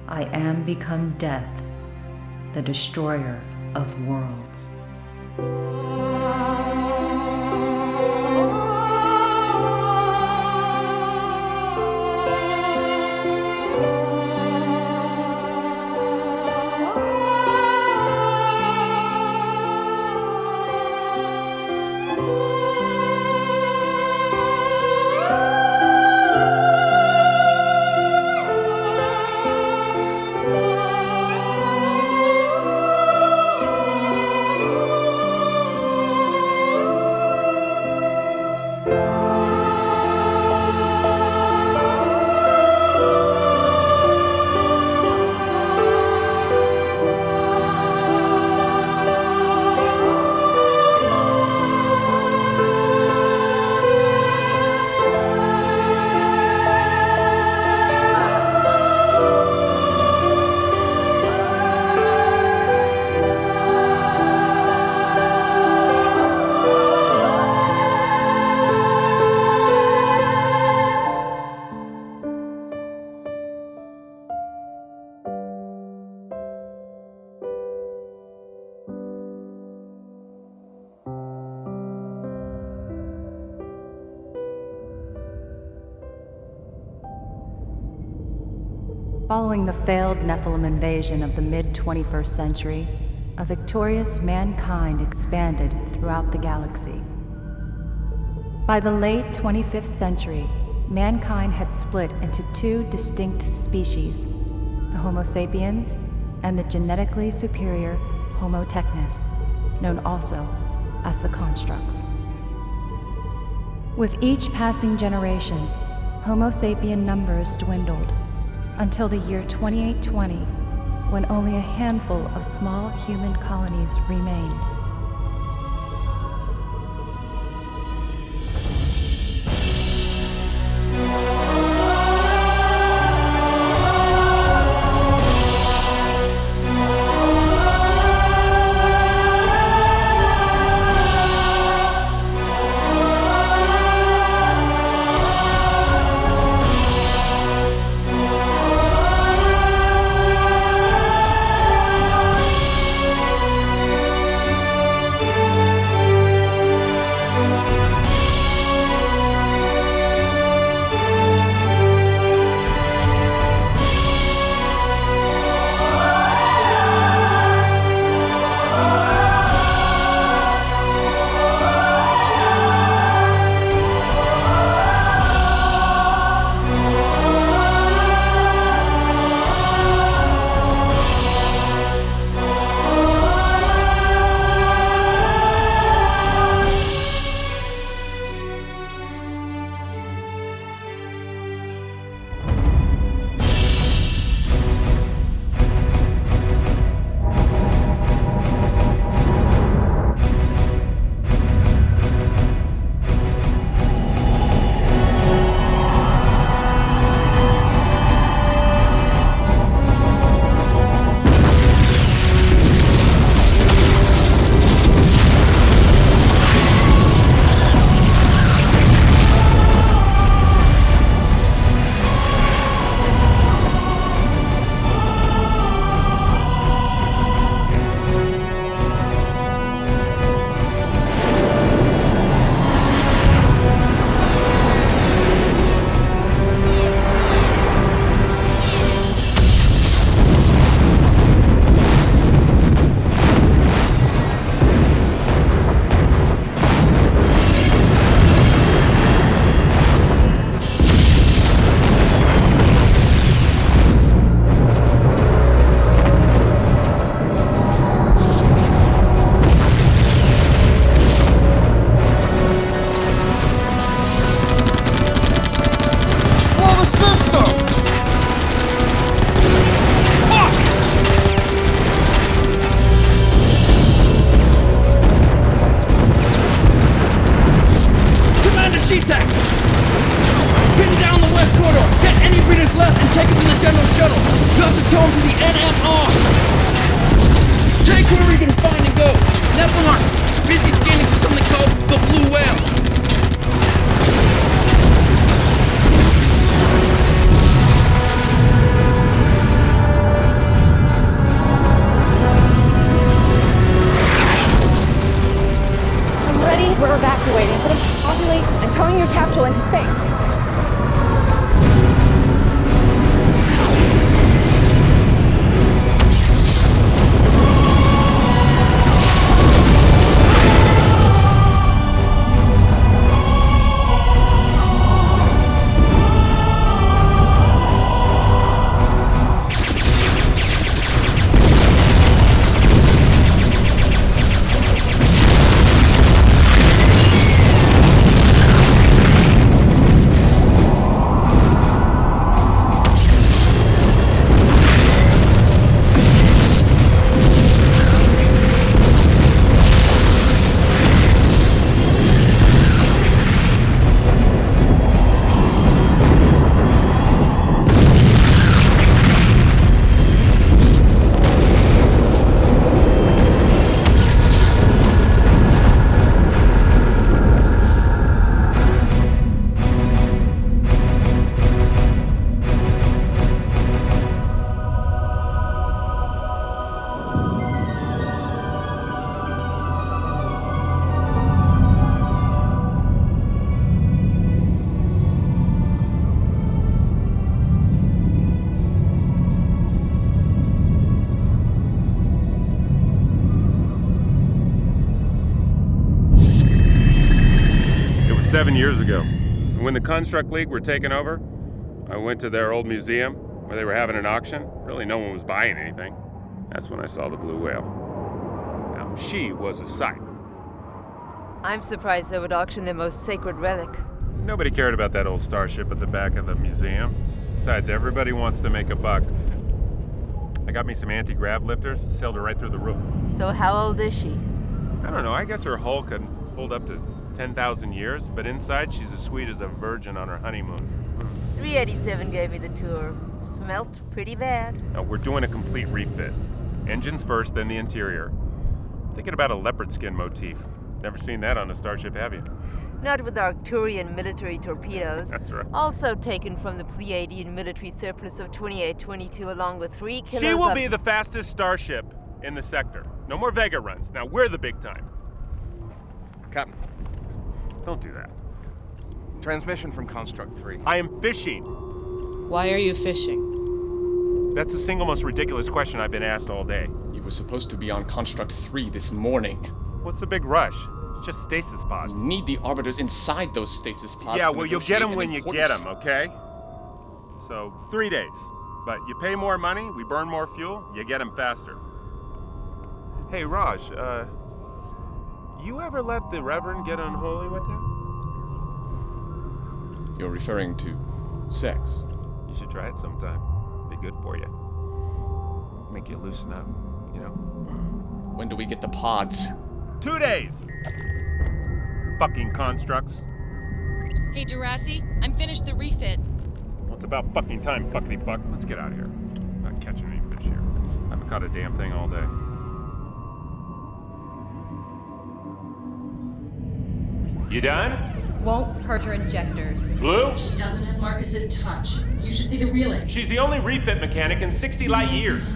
I am become death, the destroyer of worlds. Following the failed Nephilim invasion of the mid-21st century, a victorious mankind expanded throughout the galaxy. By the late 25th century, mankind had split into two distinct species, the Homo sapiens and the genetically superior Homo technis, known also as the constructs. With each passing generation, Homo sapien numbers dwindled, until the year 2820, when only a handful of small human colonies remained. 7 years ago. When the Construct League were taking over, I went to their old museum where they were having an auction. Really, no one was buying anything. That's when I saw the blue whale. Now, she was a sight. I'm surprised they would auction their most sacred relic. Nobody cared about that old starship at the back of the museum. Besides, everybody wants to make a buck. I got me some anti-grav lifters, sailed her right through the roof. So how old is she? I don't know, I guess her hull can hold up to 10,000 years, but inside she's as sweet as a virgin on her honeymoon. 387 gave me the tour. Smelt pretty bad. Now, we're doing a complete refit. Engines first, then the interior. Thinking about a leopard skin motif. Never seen that on a starship, have you? Not with Arcturian military torpedoes. That's right. Also taken from the Pleiadian military surplus of 2822 along with 3 kilos She will of... be the fastest starship in the sector. No more Vega runs. Now, we're the big time. Captain, Don't do that. transmission from Construct 3. I am fishing. Why are you fishing? That's the single most ridiculous question I've been asked all day. You were supposed to be on Construct 3 this morning. What's the big rush? It's just stasis pods. You need the arbiters inside those stasis pods. Yeah, to well, you'll get negotiate them an when you important get them, okay? So, 3 days. But you pay more money, we burn more fuel, you get them faster. Hey, Raj, you ever let the Reverend get unholy with you? You're referring to sex. You should try it sometime. Be good for you. Make you loosen up, you know? When do we get the pods? 2 days! Fucking constructs. Hey, Durassi, I'm finished the refit. Well, it's about fucking time, fuckity fuck. Let's get out of here. I'm not catching any fish here. I haven't caught a damn thing all day. You done? Won't purge her injectors. Blue? She doesn't have Marcus's touch. You should see the relay. She's the only refit mechanic in 60 light years.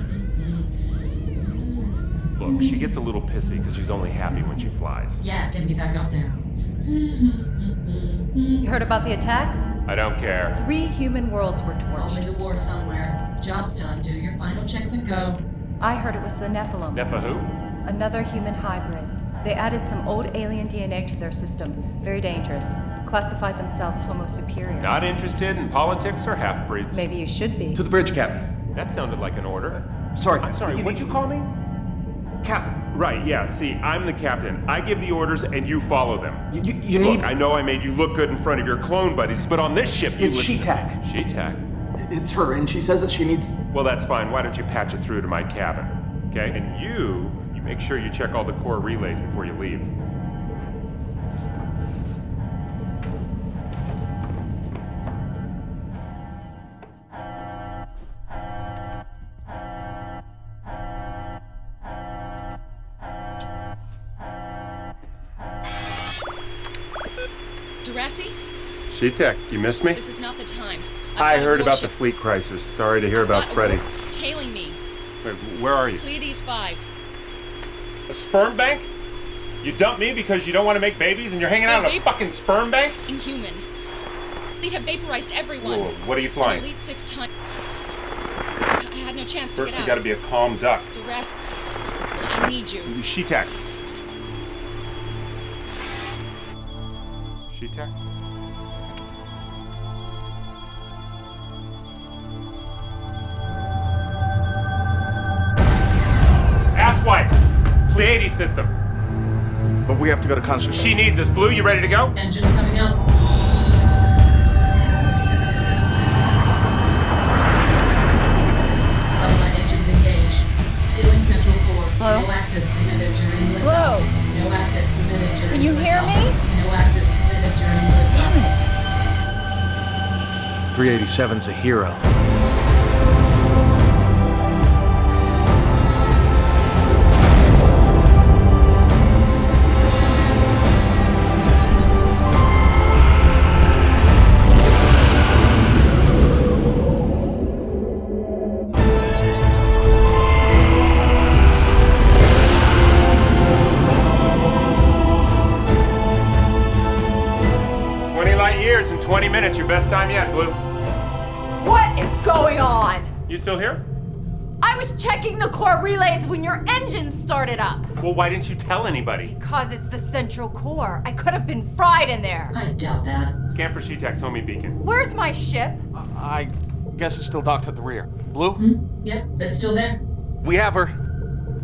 Look, she gets a little pissy because she's only happy when she flies. Yeah, get me back up there. You heard about the attacks? I don't care. 3 human worlds were Always torched. a war somewhere. Job's done. Do your final checks and go. I heard it was the Nephilim, Nepha who? another human hybrid. They added some old alien DNA to their system. Very dangerous. Classified themselves Homo superior. Not interested in politics or half-breeds. Maybe you should be. To the bridge, Captain. That sounded like an order. Sorry. I'm sorry, what'd you call me? Captain, Right, yeah, see, I'm the captain. I give the orders and you follow them. you need... Look, I know I made you look good in front of your clone buddies, but on this ship you It's listen- She-Tac. She-Tac? It's her, and she says that she needs... Well, that's fine. Why don't you patch it through to my cabin, okay? And you make sure you check all the core relays before you leave. Durassi, She-Tech, you missed me? this is not the time. I heard about the fleet crisis. Sorry to hear about Freddy. Tailing me. Wait, where are you? Pleiades 5. A sperm bank? You dumped me because you don't want to make babies and you're hanging out in a fucking sperm bank? Inhuman. They have vaporized everyone. Whoa, what are you An flying? Elite 6 ton. I had no chance to First get you out. gotta be a calm duck. Durassi, I need you. She-Tech. She-Tech? Asswipe! Pleiades system. But we have to go to Construct... She needs us. Blue, you ready to go? Engines coming up. Subline engines engaged. Sealing central core. Hello? No access permitted during liftoff. Whoa. No access permitted during Can you hear liftoff. me? No access permitted during liftoff. Damn it. 387's a hero. Years in 20 minutes, your best time yet, Blue. What is going on? You still here? I was checking the core relays when your engine started up. Well, why didn't you tell anybody? Because it's the central core. I could have been fried in there. I doubt that. Scan for She-Tech's homing beacon. Where's my ship? I guess it's still docked at the rear. Blue? Yep, it's still there. We have her.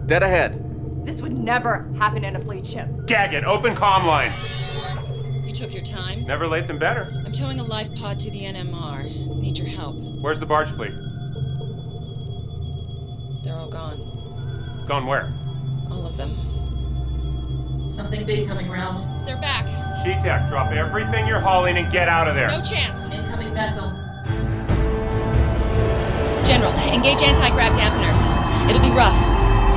Dead ahead. This would never happen in a fleet ship. Gag it, open comm lines. You took your time. Never late than better. I'm towing a life pod to the NMR. Need your help. Where's the barge fleet? They're all gone. Gone where? All of them. Something big coming round. They're back. She-Tech, drop everything you're hauling and get out of there. No chance. Incoming vessel. General, engage anti-grav dampeners. It'll be rough.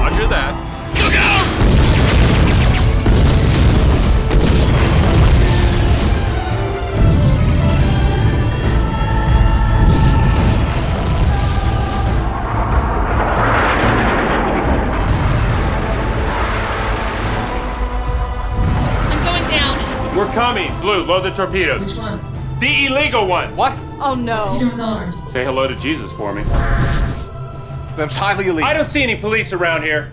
Roger that. Look out! I'm going down. We're coming. Blue, load the torpedoes. Which ones? The illegal one. What? Oh no. Torpedoes armed. Say hello to Jesus for me. Them's highly illegal. I don't see any police around here.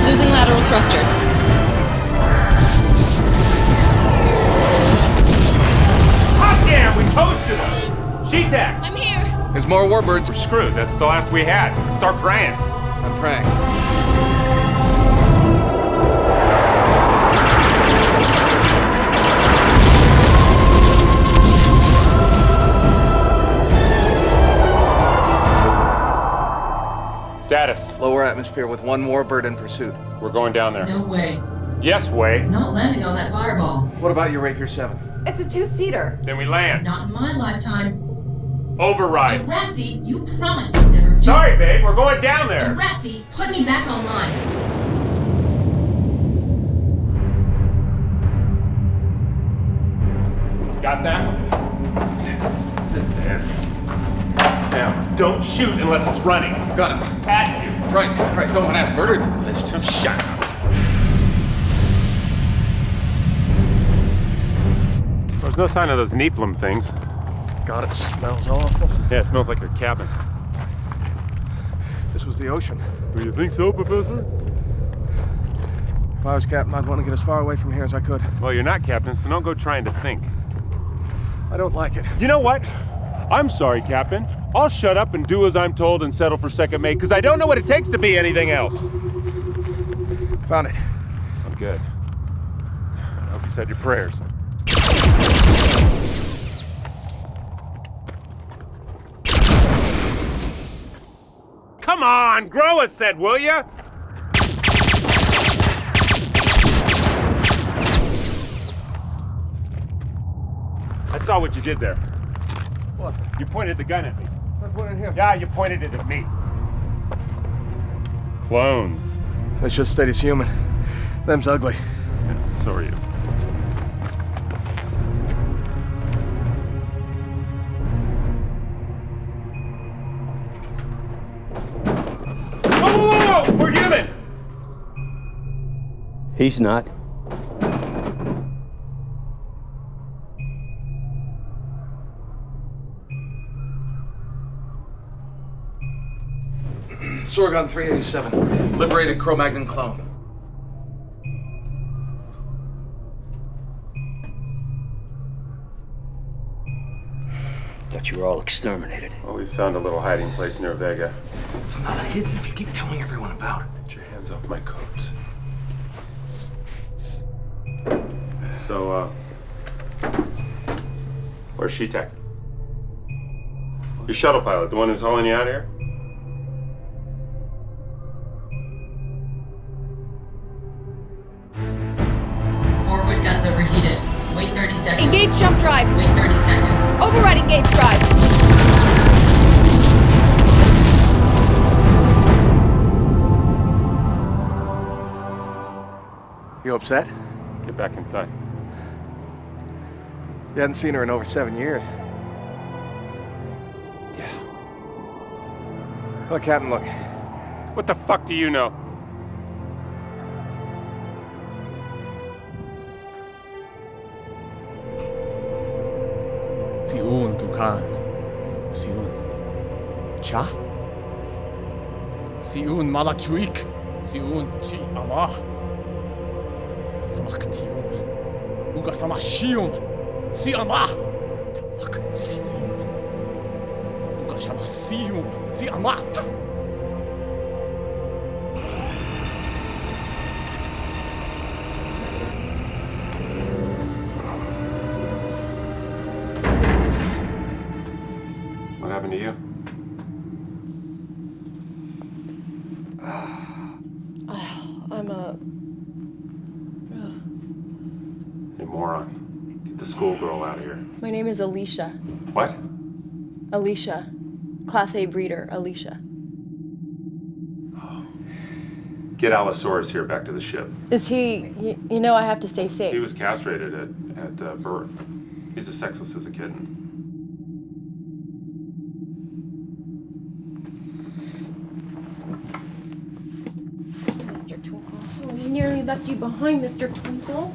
Losing lateral thrusters. Hot damn, we toasted them. She-Tech. I'm here. There's more warbirds. We're screwed. That's the last we had. Start praying. I'm praying. Status. Lower atmosphere with one warbird in pursuit. We're going down there. No way. Yes, way. Not landing on that fireball. What about your Rapier 7? It's a two-seater. Then we land. Not in my lifetime. Override. Degrassi, you promised you'd never do. Sorry, babe. We're going down there. Degrassi, put me back online. Got that? What is this? Now, don't shoot unless it's running. Got it. At you. Right. Don't want to add murder to the list. Oh, shut up. There's no sign of those Nephilim things. God, it smells awful. Yeah, it smells like your cabin. This was the ocean. Do you think so, Professor? If I was captain, I'd want to get as far away from here as I could. Well, you're not captain, so don't go trying to think. I don't like it. You know what? I'm sorry, Captain. I'll shut up and do as I'm told and settle for second mate, because I don't know what it takes to be anything else. Found it. I'm good. I hope you said your prayers. Come on, grow a set, will ya? I saw what you did there. What? You pointed the gun at me. I pointed here. Yeah, you pointed it at me. Clones. Let's just stay as human. Them's ugly. Yeah, so are you. Whoa! We're human! He's not. Sorgon 387. Liberated Cro-Magnon clone. Thought you were all exterminated. Well, we found a little hiding place near Vega. It's not hidden if you keep telling everyone about it. Get your hands off my coat. So, where's She-Tech? Your shuttle pilot, the one who's hauling you out here? Forward guns overheated. Wait 30 seconds. Engage jump drive. Wait 30 seconds. Override engage drive. You upset? Get back inside. You hadn't seen her in over 7 years. Yeah. Look, Captain, look. What the fuck do you know? Siun Tukan. Siun. Cha? Siun Malatuik. Siun Chi Ama. Samaktium. Uga Samashium. Si Ama. Tamak Sium. Uga Shamasium. Si Amat. What happened to you? I'm a... You moron. Get the schoolgirl out of here. My name is Alicia. What? Alicia. Class A breeder, Alicia. Get Allosaurus here back to the ship. Is he... You know I have to stay safe. He was castrated at birth. He's as sexless as a kitten. Mr. Twinkle. Oh, he nearly left you behind, Mr. Twinkle.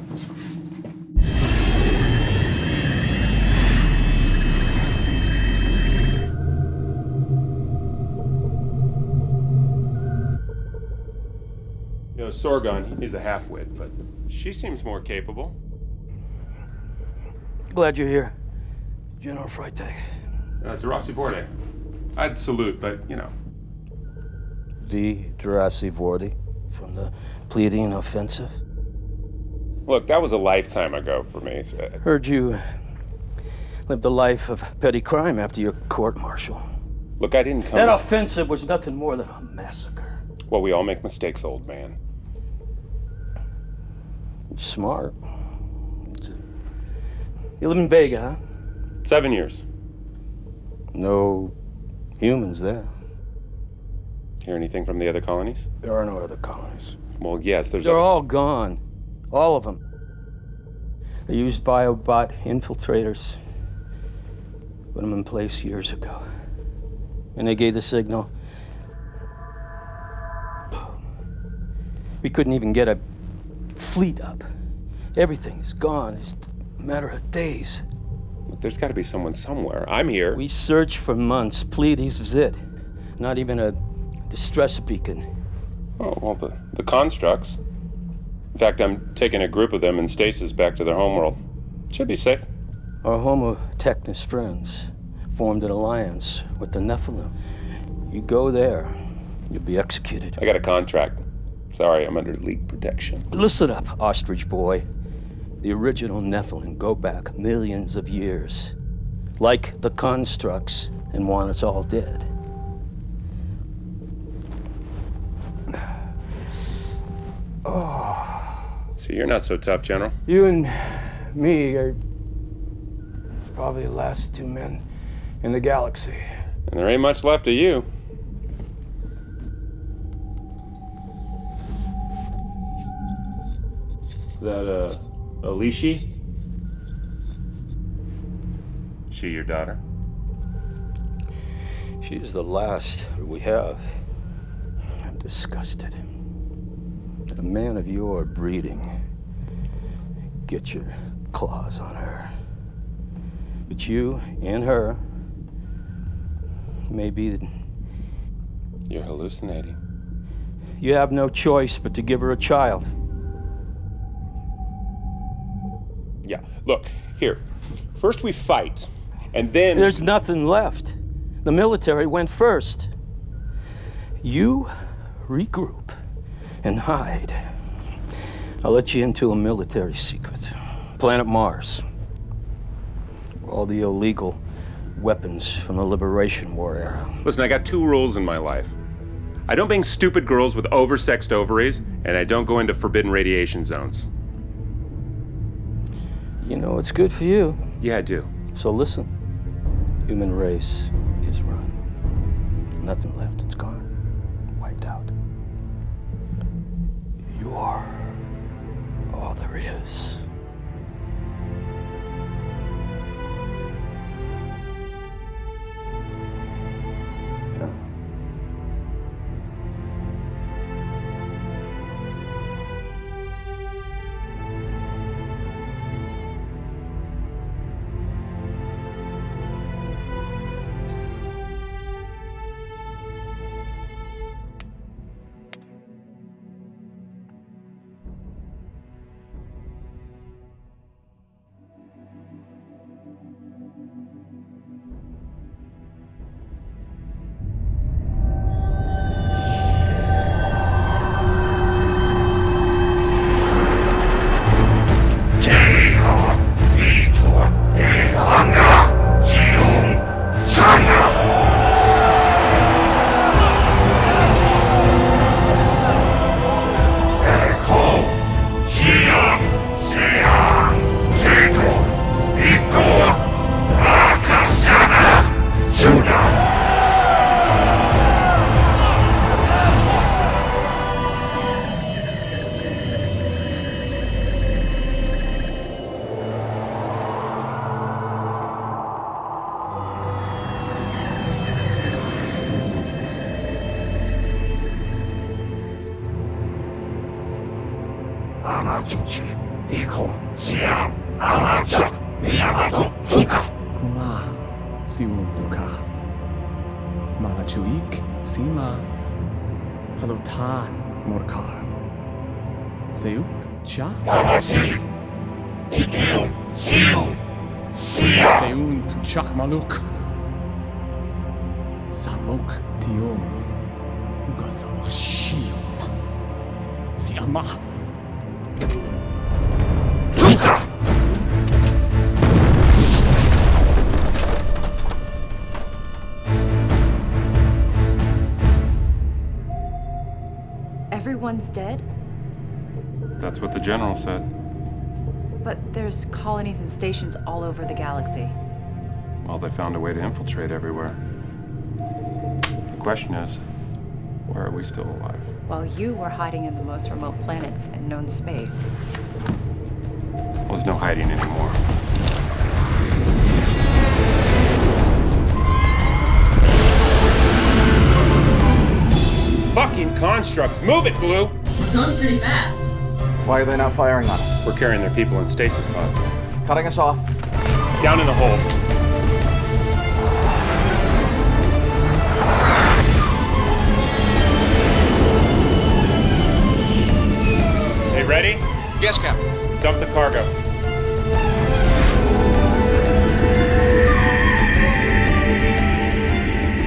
You know, Sorgon, he's a half-wit, but she seems more capable. Glad you're here, General Freitag. Durasi Borde. I'd salute, but, you know. The Durasi Borde from the Pleiadian offensive. Look, that was a lifetime ago for me. So... Heard you lived a life of petty crime after your court-martial. Look, I didn't come... That offensive was nothing more than a massacre. Well, we all make mistakes, old man. Smart. You live in Vega, huh? 7 years. No humans there. Hear anything from the other colonies? There are no other colonies. Well, yes, They're all gone. All of them. They used biobot infiltrators. Put them in place years ago. And they gave the signal. We couldn't even get a fleet up. Everything is gone. It's a matter of days. Look, there's got to be someone somewhere. I'm here. We searched for months. Pleiades is it. Not even a distress beacon. Oh, well, the constructs. In fact, I'm taking a group of them in stasis back to their homeworld. Should be safe. Our Homo Technis friends formed an alliance with the Nephilim. You go there, you'll be executed. I got a contract. Sorry, I'm under league protection. Listen up, ostrich boy. The original Nephilim go back millions of years. Like the constructs, and want us all dead. Oh. So you're not so tough, General. You and me are probably the last two men in the galaxy. And there ain't much left of you. That, Alicia? She your daughter? She's the last we have. I'm disgusted. A man of your breeding. Get your claws on her. But you and her may be... You're hallucinating. You have no choice but to give her a child. Yeah, look, here. First we fight, and then... There's nothing left. The military went first. You regroup and hide. I'll let you into a military secret. Planet Mars. All the illegal weapons from the Liberation War era. Listen, I got 2 rules in my life. I don't bang stupid girls with oversexed ovaries, and I don't go into forbidden radiation zones. You know it's good for you. Yeah, I do. So listen. Human race is run. There's nothing left. It's gone. Wiped out. You are all there is. Kuma siun duka. Malachuik sima. Palutan morkar. Seuk cha. Seun tuchak maluk. Salok tiom. Ugasawashio. Siama. Everyone's dead? That's what the general said. But there's colonies and stations all over the galaxy. Well, they found a way to infiltrate everywhere. The question is, why are we still alive? While you were hiding in the most remote planet in known space. Well, there's no hiding anymore. Fucking constructs! Move it, Blue! We're going pretty fast. Why are they not firing on us? We're carrying their people in stasis pods. Cutting us off. Down in the hold. Hey, ready? Yes, Captain. Dump the cargo.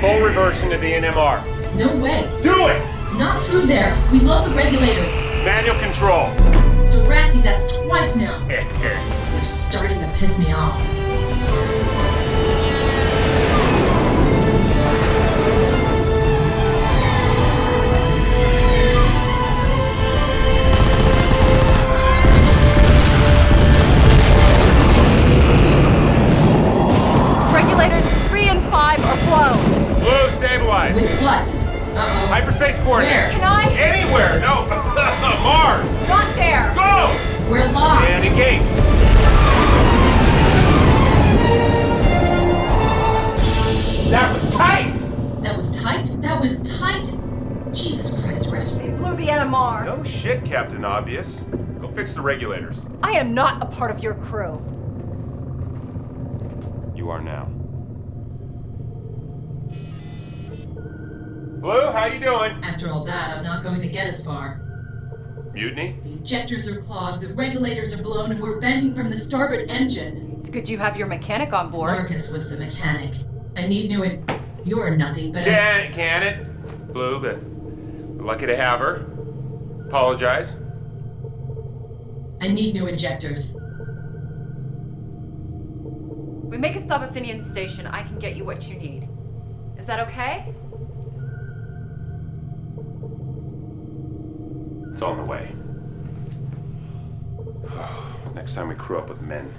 Full reversion to the NMR. No way. Do it! Not through there. We blow the regulators. Manual control. Jurassic, that's twice now. You're starting to piss me off. Regulators 3 and 5 are blown. Blue, stabilize. With what? Uh-oh. Hyperspace coordinates. Where? Can I? Anywhere. No. Mars. Not there. Go. We're locked. And engage. That was tight. That was tight? That was tight? Jesus Christ, rescue. They blew the NMR. No shit, Captain Obvious. Go fix the regulators. I am not a part of your crew. You are now. Blue, how you doing? After all that, I'm not going to get as far. Mutiny? The injectors are clogged, the regulators are blown, and we're venting from the starboard engine. It's good you have your mechanic on board. Marcus was the mechanic. I need new You're nothing, but Can it? Blue, but we're lucky to have her. Apologize. I need new injectors. We make a stop at Finian's station, I can get you what you need. Is that okay? It's on the way. Next time we crew up with men.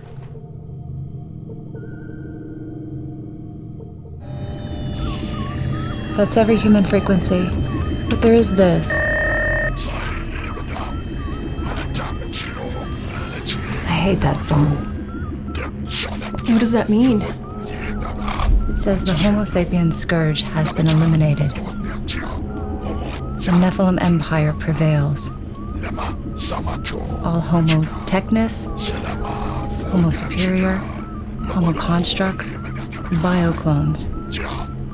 That's every human frequency. But there is this. I hate that song. What does that mean? It says the Homo sapiens scourge has been eliminated. The Nephilim Empire prevails. All Homo Technus, Homo Superior, Homo Constructs, and Bioclones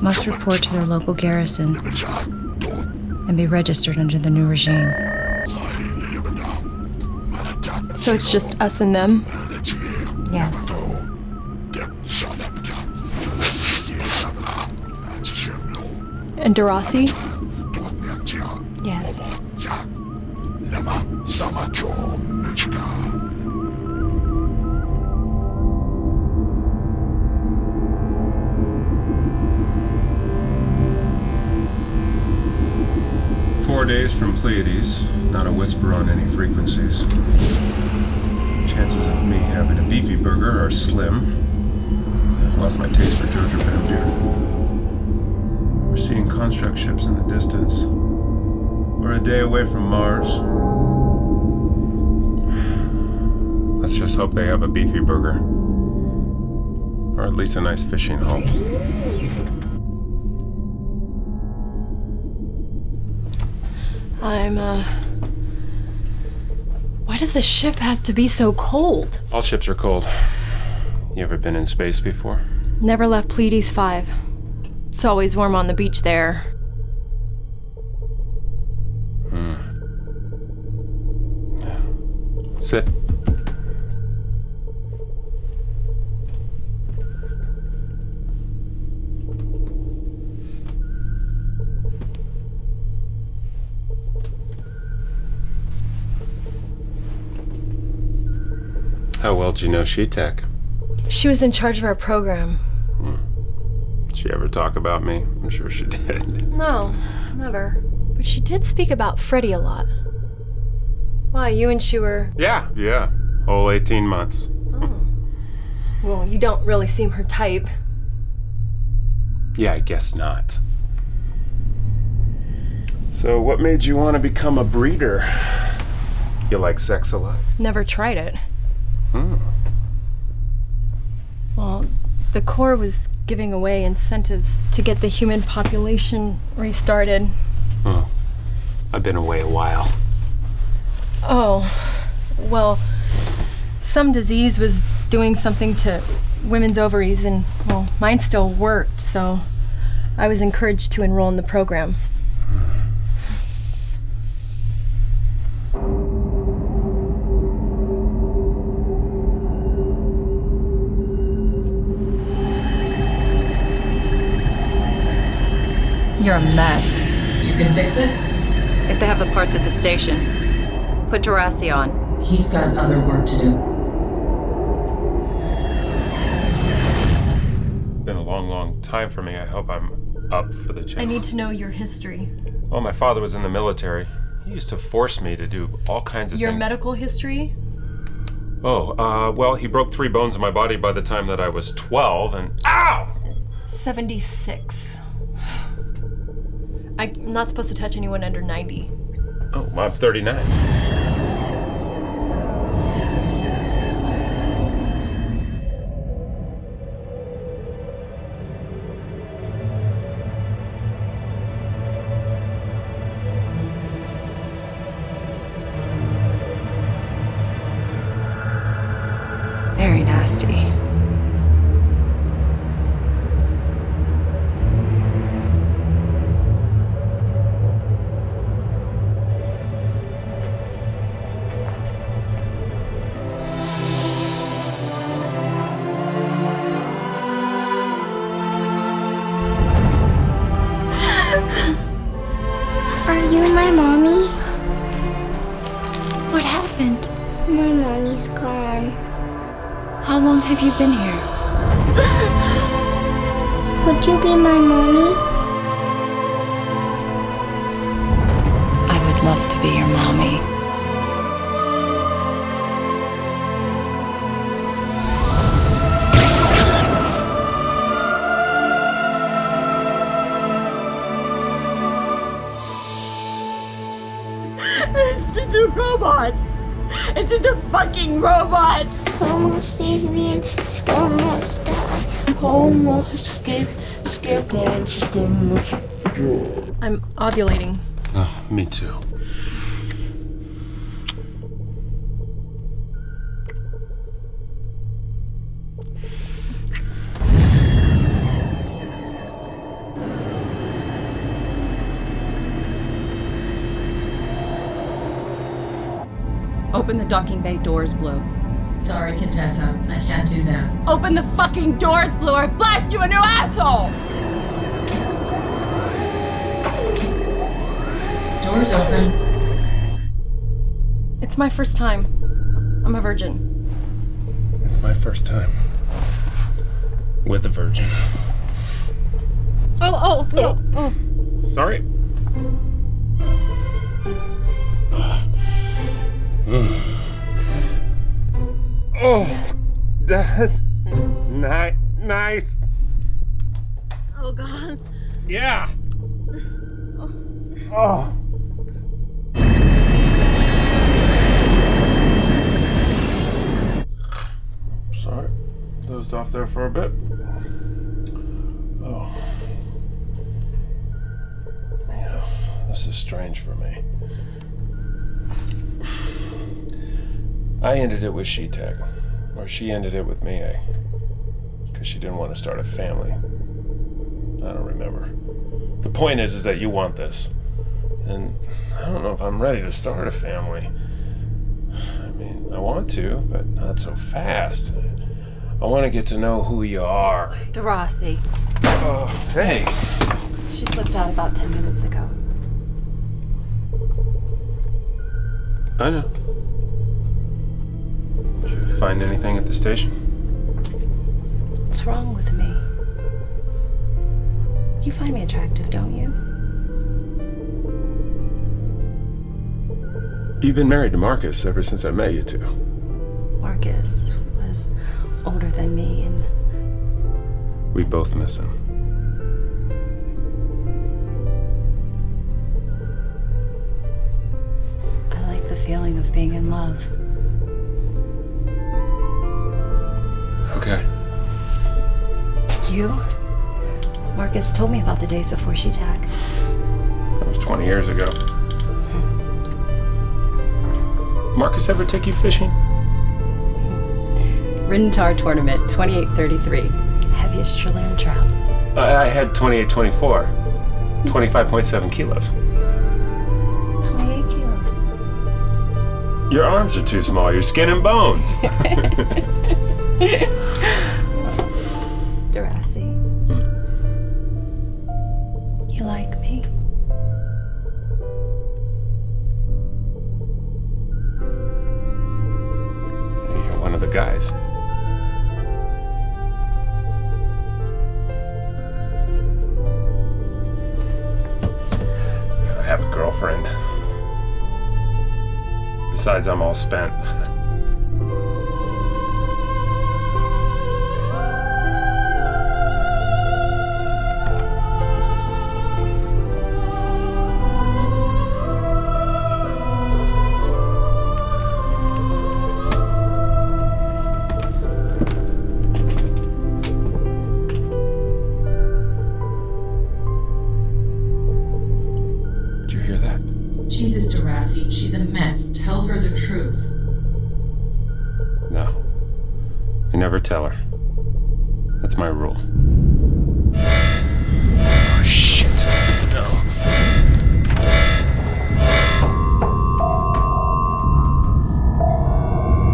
must report to their local garrison and be registered under the new regime. So it's just us and them? Yes. And Darasi? Yes. 4 days from Pleiades, not a whisper on any frequencies. Chances of me having a beefy burger are slim. I've lost my taste for Georgia Deer. We're seeing construct ships in the distance. We're a day away from Mars. Let's just hope they have a beefy burger. Or at least a nice fishing hole. Why does a ship have to be so cold? All ships are cold. You ever been in space before? Never left Pleiades 5. It's always warm on the beach there. Sit. How well do you know She-Tech? She was in charge of our program. Did she ever talk about me? I'm sure she did. No, never. But she did speak about Freddie a lot. Why, you and she were... Yeah. Whole 18 months. Oh. Well, you don't really seem her type. Yeah, I guess not. So what made you want to become a breeder? You like sex a lot? Never tried it. Well, the Corps was giving away incentives to get the human population restarted. Oh, I've been away a while. Oh, well, some disease was doing something to women's ovaries, and, well, mine still worked, so I was encouraged to enroll in the program. You're a mess. You can fix it? If they have the parts at the station, put Durassi on. He's got other work to do. It's been a long time for me. I hope I'm up for the challenge. I need to know your history. Well, my father was in the military. He used to force me to do all kinds of Your things. medical history? Well, he broke 3 bones in my body by the time that I was 12, and ow! 76. I'm not supposed to touch anyone under 90. Oh, I'm 39. Very nasty. Are you my mommy? What happened? My mommy's gone. How long have you been here? Would you be my mommy? I would love to be your mommy. It's just a robot. It's just a fucking robot. Homo sapien, almost die. Homo skip, I'm ovulating. Oh, me too. Open the docking bay doors, Blue. Sorry, Contessa. I can't do that. Open the fucking doors, Blue, or I blast you a new asshole! Doors open. It's my first time. I'm a virgin. It's my first time with a virgin. Oh. Sorry. Oh, that's nice. Oh, God. Yeah. Oh. Sorry, dozed off there for a bit. Oh. You know, this is strange for me. I ended it with She-Tag. Or she ended it with me, because she didn't want to start a family. I don't remember. The point is that you want this. And I don't know if I'm ready to start a family. I mean, I want to, but not so fast. I want to get to know who you are. DeRossi. Oh, hey. She slipped out about 10 minutes ago. I know. Did you find anything at the station? What's wrong with me? You find me attractive, don't you? You've been married to Marcus ever since I met you two. Marcus was older than me, and We both miss him. I like the feeling of being in love. Okay. You? Marcus told me about the days before She-Tag. That was 20 years ago. Marcus ever take you fishing? Rintar tournament, 2833. Heaviest Chilean trout. I had 2824. 25.7 kilos. 28 kilos. Your arms are too small. You're skin and bones. DeRossi. You like me? You're one of the guys. I have a girlfriend. Besides, I'm all spent. Jesus, DeRossi, she's a mess. Tell her the truth. No. I never tell her. That's my rule. Oh, shit. No.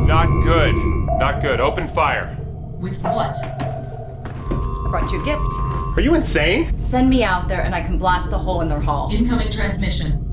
Not good. Not good. Open fire. With what? I brought you a gift. Are you insane? Send me out there and I can blast a hole in their hull. Incoming transmission.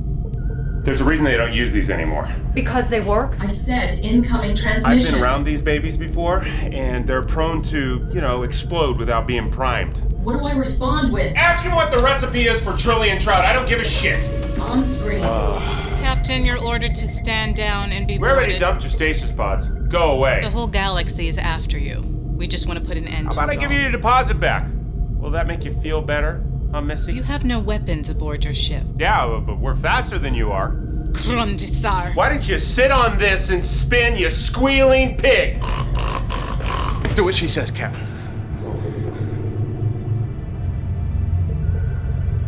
There's a reason they don't use these anymore. Because they work? I said incoming transmission. I've been around these babies before, and they're prone to, explode without being primed. What do I respond with? Ask him what the recipe is for trillion trout. I don't give a shit. On screen. Captain, you're ordered to stand down and be We already dumped your stasis pods. Go away. The whole galaxy is after you. We just want to put an end to it. How about I give you your deposit back? Will that make you feel better, huh, Missy? You have no weapons aboard your ship. Yeah, but we're faster than you are. Krondisar. Why don't you sit on this and spin, you squealing pig? Do what she says, Captain.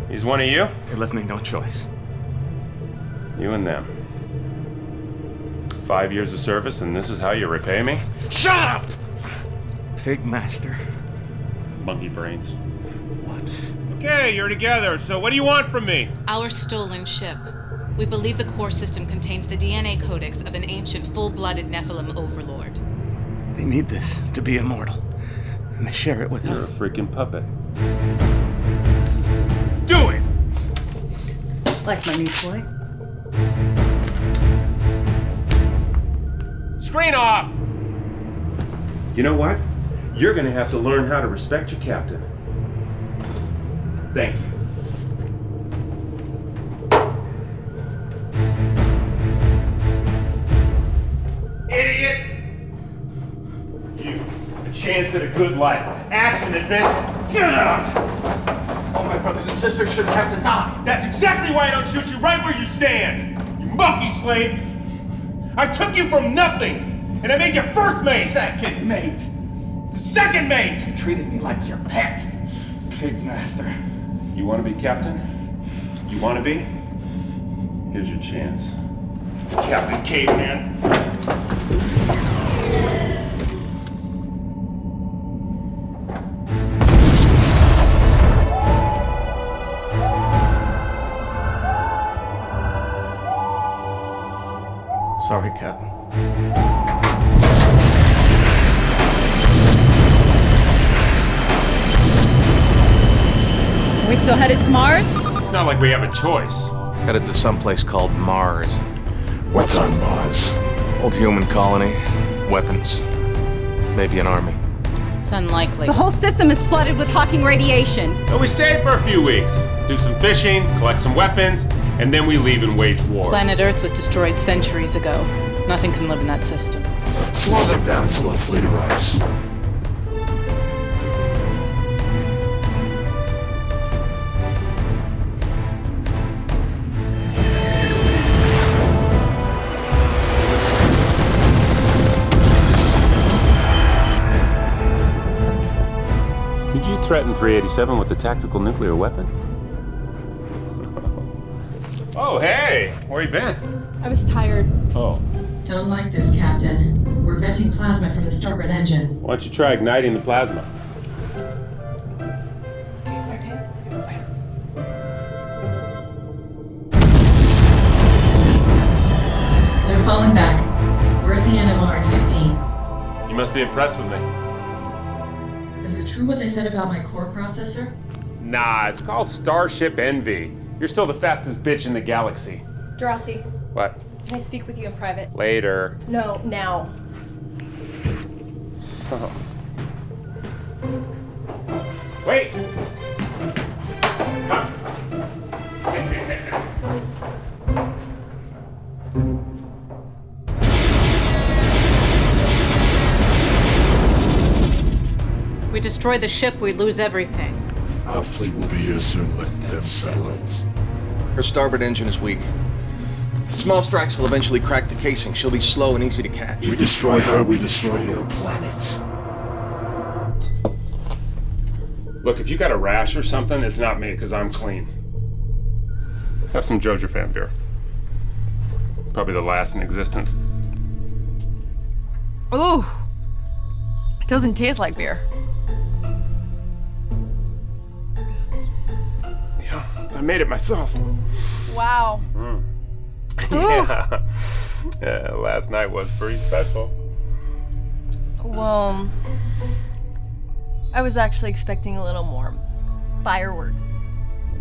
He's one of you? They left me no choice. You and them. 5 years of service, and this is how you repay me? Shut up! Pig master. Monkey brains. What? Okay, you're together, so what do you want from me? Our stolen ship. We believe the core system contains the DNA codex of an ancient, full-blooded Nephilim overlord. They need this to be immortal, and they share it with You're us. a freaking puppet. Do it! Like my new toy? Screen off! You know what? You're gonna have to learn how to respect your captain. Thank you. Idiot! You, a chance at a good life. Action, adventure. Get out! All my brothers and sisters shouldn't have to die. That's exactly why I don't shoot you right where you stand! You monkey slave! I took you from nothing, and I made you first mate! Second mate. The second mate! You treated me like your pet. Pig master. You want to be captain? You want to be? Here's your chance. Captain Caveman. Sorry, Captain. Are we still headed to Mars? It's not like we have a choice. Headed to someplace called Mars. What's on Mars? Old human colony. Weapons. Maybe an army. It's unlikely. The whole system is flooded with Hawking radiation. So we stay for a few weeks, do some fishing, collect some weapons, and then we leave and wage war. Planet Earth was destroyed centuries ago. Nothing can live in that system. Slow them down full of fleet arrives. Did you threaten 387 with a tactical nuclear weapon? Oh, hey! Where you been? I was tired. Oh. Don't like this, Captain. We're venting plasma from the starboard engine. Why don't you try igniting the plasma? They're falling back. We're at the NMR in 15. You must be impressed with me. Is it true what they said about my core processor? Nah, it's called Starship Envy. You're still the fastest bitch in the galaxy. Darcy, What? can I speak with you in private? Later. No, now. Oh. Wait! Come. We destroy the ship, we lose everything. Our fleet will be here soon with them satellites. Her starboard engine is weak. Small strikes will eventually crack the casing. She'll be slow and easy to catch. We destroy her, we destroy your planet. Look, if you got a rash or something, it's not me, because I'm clean. Have some Jojo beer. Probably the last in existence. Ooh, it doesn't taste like beer. Yeah, I made it myself. Wow. Yeah. Yeah, last night was pretty special. Well, I was actually expecting a little more fireworks.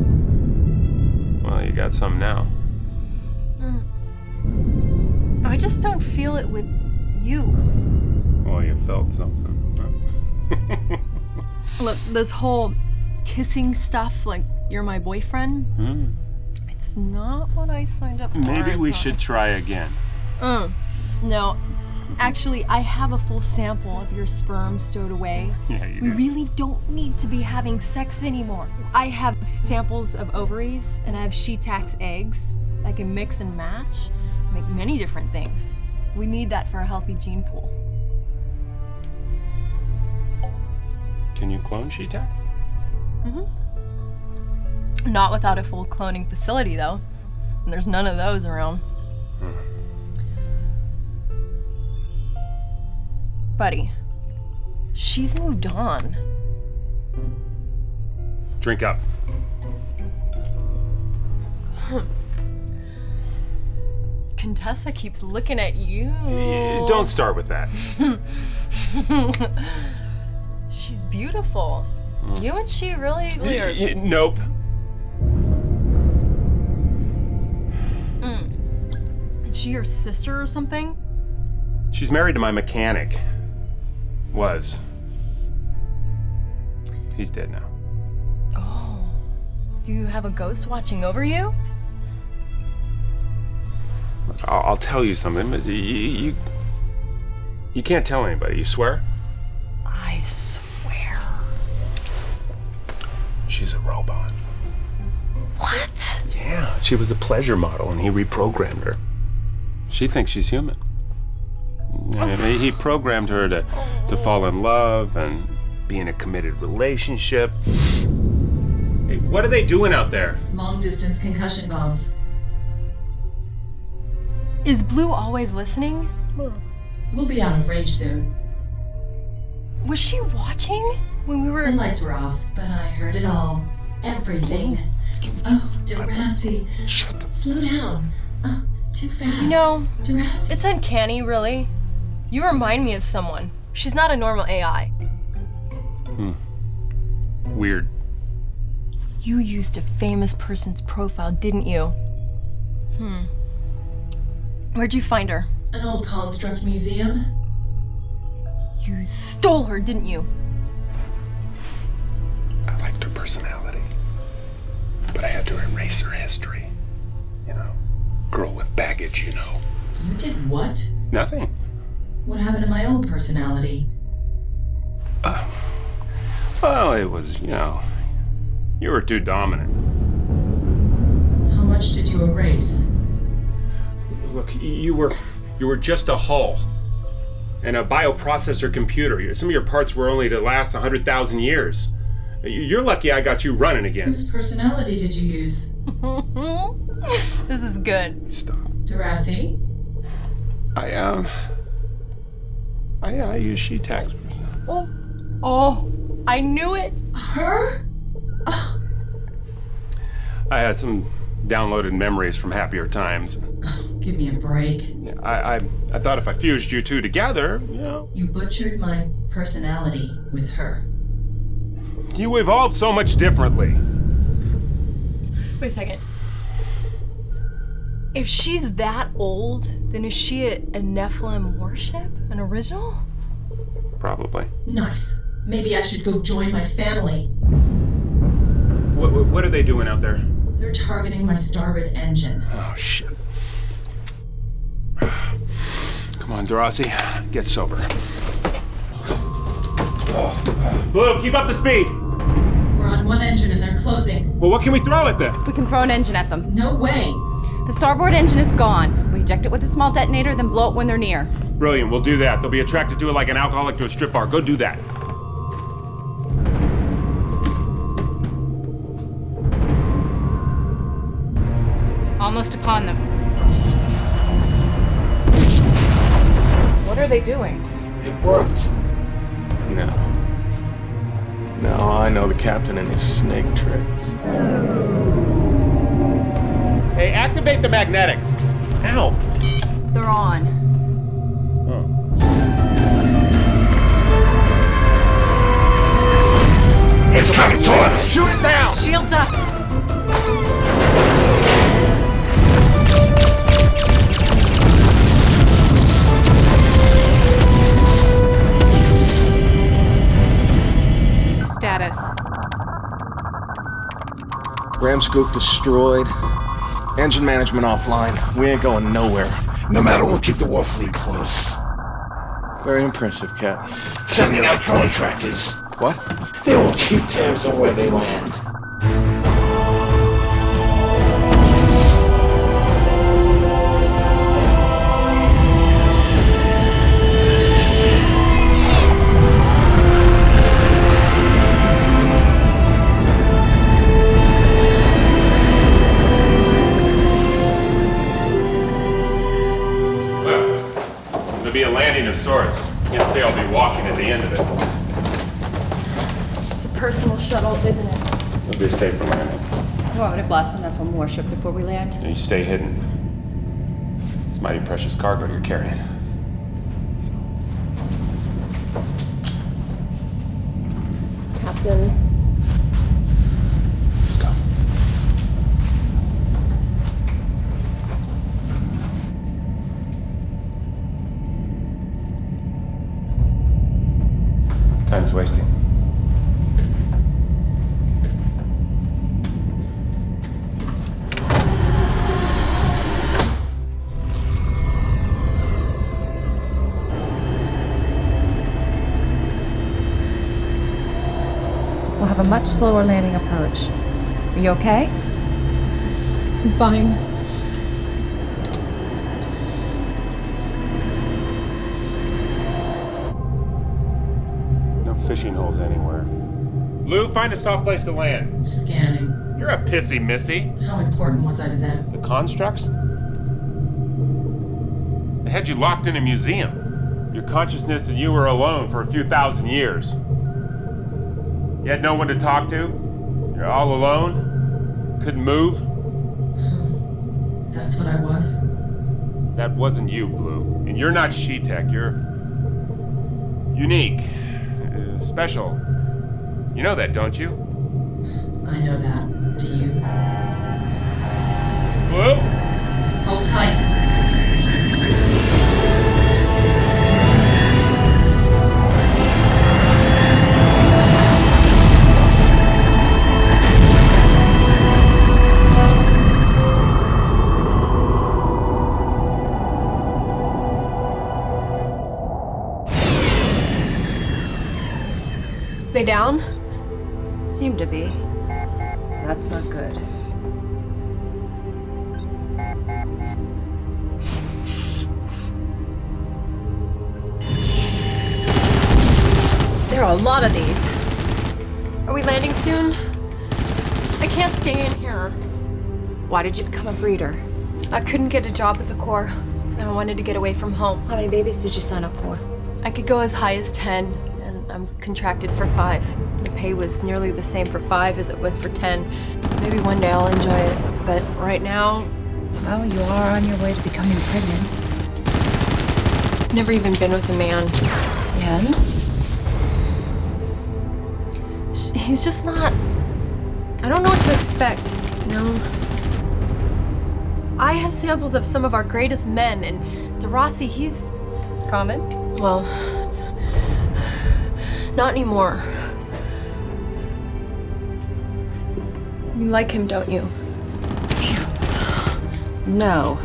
Well, you got some now. I just don't feel it with you. Well, you felt something. Look, this whole kissing stuff, like you're my boyfriend, it's not what I signed up for. Maybe we should try again. No. Actually, I have a full sample of your sperm stowed away. Yeah, you We do. really don't need to be having sex anymore. I have samples of ovaries and I have Sheetax eggs. I can mix and match, make many different things. We need that for a healthy gene pool. Can you clone Sheetac? Not without a full cloning facility, though. And there's none of those around. Buddy, she's moved on. Drink up. Contessa keeps looking at you. Don't start with that. She's beautiful. You and she really weird. Nope. Is she your sister or something? She's married to my mechanic. Was. He's dead now. Oh. Do you have a ghost watching over you? I'll tell you something, but you can't tell anybody. You swear? I swear. She's a robot. What? Yeah, she was a pleasure model, and he reprogrammed her. She thinks she's human. He programmed her to fall in love and be in a committed relationship. Hey, what are they doing out there? Long-distance concussion bombs. Is Blue always listening? We'll be out of range soon. Was she watching when we were... The lights were off, but I heard it all. Everything. Oh, Darcy. Shut the... Slow down. Too fast. You know, Jurassic. it's uncanny, really. You remind me of someone. She's not a normal AI. Weird. You used a famous person's profile, didn't you? Where'd you find her? An old construct museum. You stole her, didn't you? I liked her personality, but I had to erase her history. You know, girl with baggage, you know. You did what? Nothing. What happened to my old personality? Well, it was, you know, you were too dominant. How much did you erase? Look, you were just a hull and a bioprocessor computer. Some of your parts were only to last 100,000 years. You're lucky I got you running again. Whose personality did you use? This is good. Stop. Jurassic? I use she tags. Oh, I knew it. Her? I had some downloaded memories from happier times. Give me a break. I thought if I fused you two together, you know. You butchered my personality with her. You evolved so much differently. Wait a second. If she's that old, then is she a Nephilim warship? An original? Probably. Nice. Maybe I should go join my family. What are they doing out there? They're targeting my starboard engine. Oh, shit. Come on, Dorothy. Get sober. Blue, keep up the speed. We're on one engine and they're closing. Well, what can we throw at them? We can throw an engine at them. No way. The starboard engine is gone. We eject it with a small detonator, then blow it when they're near. Brilliant, we'll do that. They'll be attracted to it like an alcoholic to a strip bar. Go do that. Almost upon them. What are they doing? It worked. No. Now I know the captain and his snake tricks. Hey, activate the magnetics. Ow! They're on. It's coming to us! Shoot it down! Shields up. Status. Ram scoop destroyed. Engine management offline. We ain't going nowhere. No matter, we'll keep the war fleet close. Very impressive, Cap. Sending out contractors. What? They will keep tabs on where they land. It'll be a landing of sorts. Can't say I'll be walking at the end of it. It's a personal shuttle, isn't it? It'll be a safer landing. You want me to blast the Nephilim warship before we land? And you stay hidden. It's mighty precious cargo you're carrying. Captain. Let's go. Time's wasting. We'll have a much slower landing approach. Are you okay? I'm fine. No fishing holes anywhere. Lou, find a soft place to land. Scanning. You're a pissy missy. How important was I to them? The constructs? They had you locked in a museum. Your consciousness and you were alone for a few thousand years. You had no one to talk to. You're all alone. Couldn't move. That's what I was. That wasn't you, Blue. And you're not She-Tech. You're unique. Special. You know that, don't you? I know that. Do you? Blue? Hold tight. They down? Seem to be. That's not good. There are a lot of these. Are we landing soon? I can't stay in here. Why did you become a breeder? I couldn't get a job with the Corps, and I wanted to get away from home. How many babies did you sign up for? I could go as high as 10, and I'm contracted for 5. The pay was nearly the same for 5 as it was for 10. Maybe one day I'll enjoy it, but right now... Well, you are on your way to becoming pregnant. Never even been with a man. And? He's just not... I don't know what to expect, you know? I have samples of some of our greatest men, and DeRossi, he's... Common? Well, not anymore. You like him, don't you? Damn. No.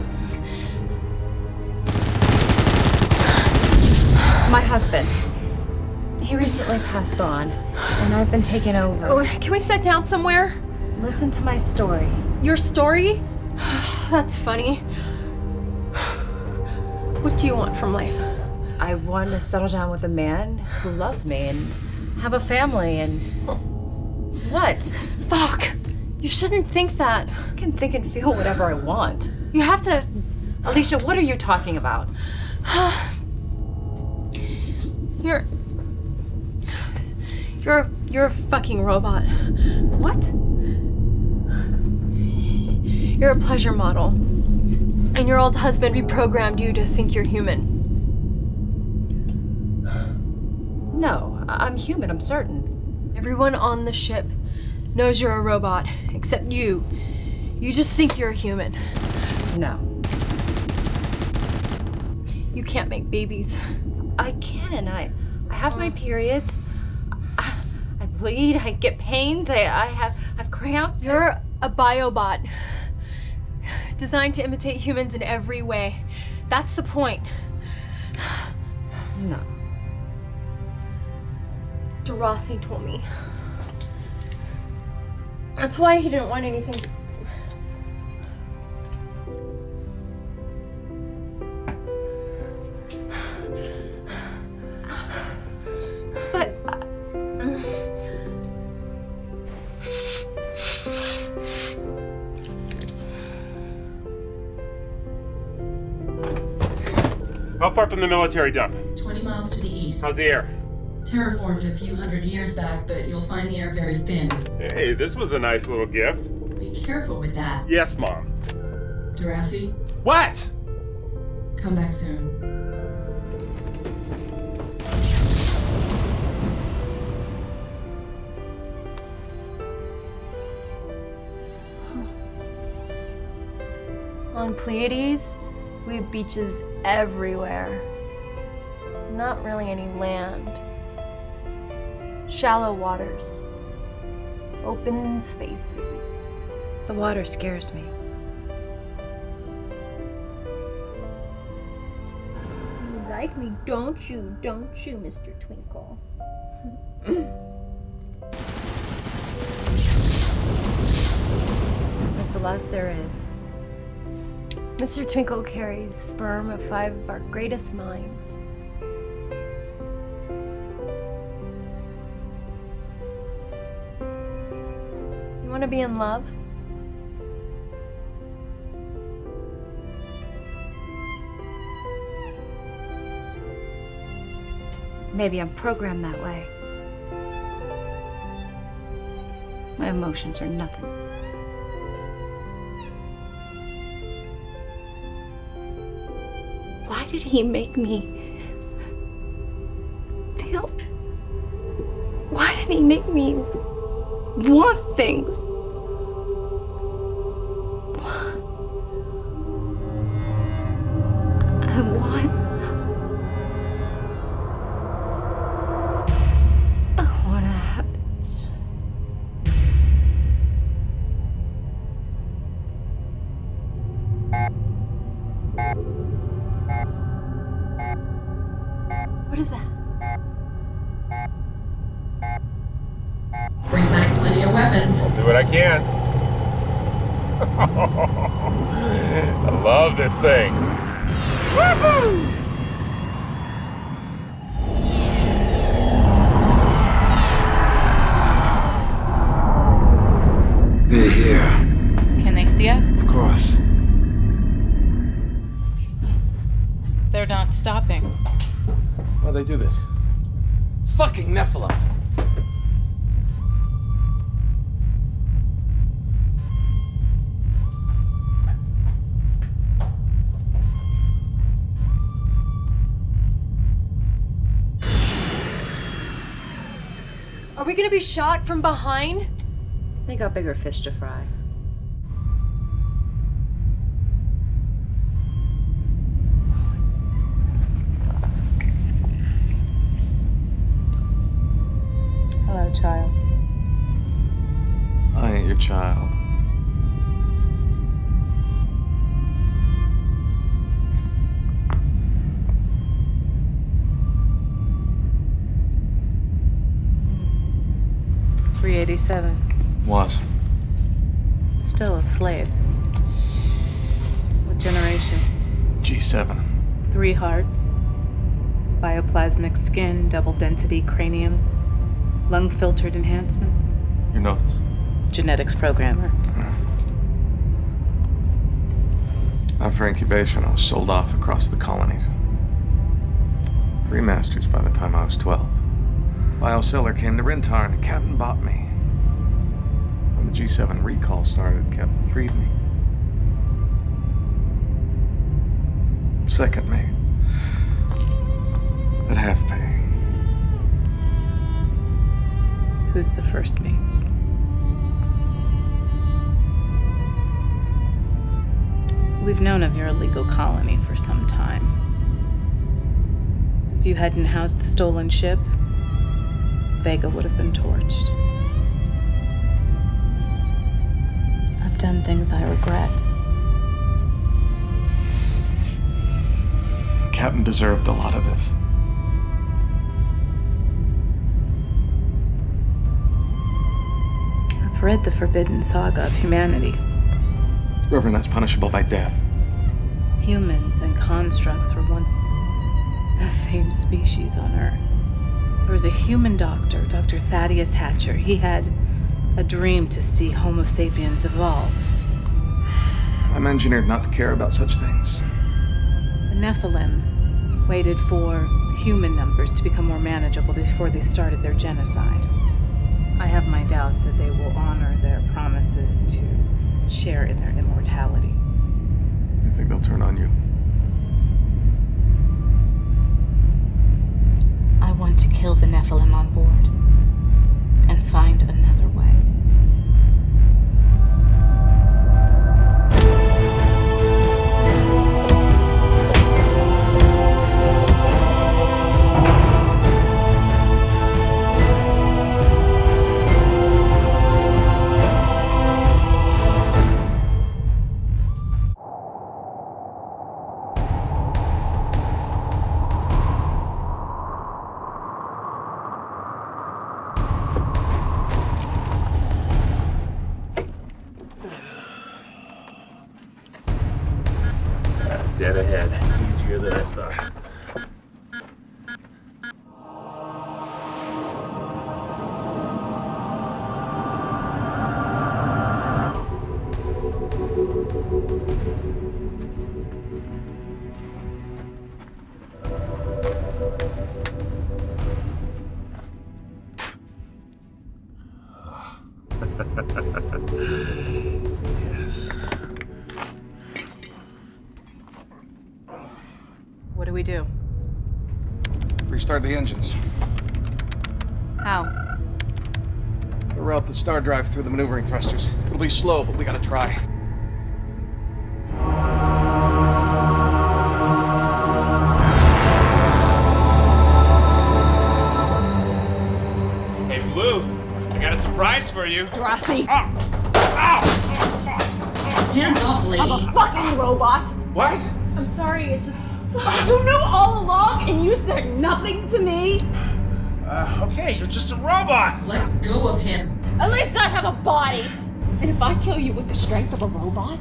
My husband. He recently passed on, and I've been taken over. Oh, can we sit down somewhere? Listen to my story. Your story? That's funny. What do you want from life? I want to settle down with a man who loves me and have a family and... What? Fuck! You shouldn't think that. I can think and feel whatever I want. You have to... Alicia, what are you talking about? You're a fucking robot. What? You're a pleasure model. And your old husband reprogrammed you to think you're human. No, I'm human, I'm certain. Everyone on the ship knows you're a robot, except you. You just think you're a human. No. You can't make babies. I can. I have my periods. I bleed. I get pains. I have cramps. You're a biobot, designed to imitate humans in every way. That's the point. No. DeRossi told me. That's why he didn't want anything. But how far from the military dump? 20 miles to the east. How's the air? Terraformed a few hundred years back, but you'll find the air very thin. Hey, this was a nice little gift. Be careful with that. Yes, Mom. DeRossi, What? come back soon. On Pleiades, we have beaches everywhere. Not really any land. Shallow waters. Open spaces. the water scares me. You like me, don't you, Mr. Twinkle? That's the last there is. Mr. Twinkle carries sperm of 5 of our greatest minds. You want to be in love? Maybe I'm programmed that way. My emotions are nothing. Why did he make me feel... Why did he make me want things? I want to have it. What is that? Bring back plenty of weapons. I'll do what I can. I love this thing. Woohoo! They're here. Can they see us? Of course. They're not stopping. Why'd they do this? Fucking Nephilim! Are we gonna be shot from behind? They got bigger fish to fry. Hello, child. I ain't your child. $387. Was. Still a slave. What generation? G7. 3 hearts. Bioplasmic skin, double density cranium. Lung filtered enhancements. You know this? Genetics programmer. After incubation, I was sold off across the colonies. 3 masters by the time I was 12. Bioseller came to Rintar and the captain bought me. When the G7 recall started, captain freed me. Second mate. At half pay. Who's the first mate? We've known of your illegal colony for some time. If you hadn't housed the stolen ship, Vega would have been torched. I've done things I regret. The captain deserved a lot of this. I've read the forbidden saga of humanity. Reverend, that's punishable by death. Humans and constructs were once the same species on Earth. There was a human doctor, Dr. Thaddeus Hatcher. He had a dream to see Homo sapiens evolve. I'm engineered not to care about such things. The Nephilim waited for human numbers to become more manageable before they started their genocide. I have my doubts that they will honor their promises to share in their immortality. You think they'll turn on you? I want to kill the Nephilim on board and find another way. Dead ahead. Easier than I thought. Yes. we do? Restart the engines. How? Route the star drive through the maneuvering thrusters. It'll be slow, but we gotta try. Hey, Blue, I got a surprise for you. Drosy. Hands off, lady. I'm a fucking robot. What? I'm sorry, it just... You knew all along and you said nothing to me? Okay, you're just a robot. Let go of him. At least I have a body. And if I kill you with the strength of a robot,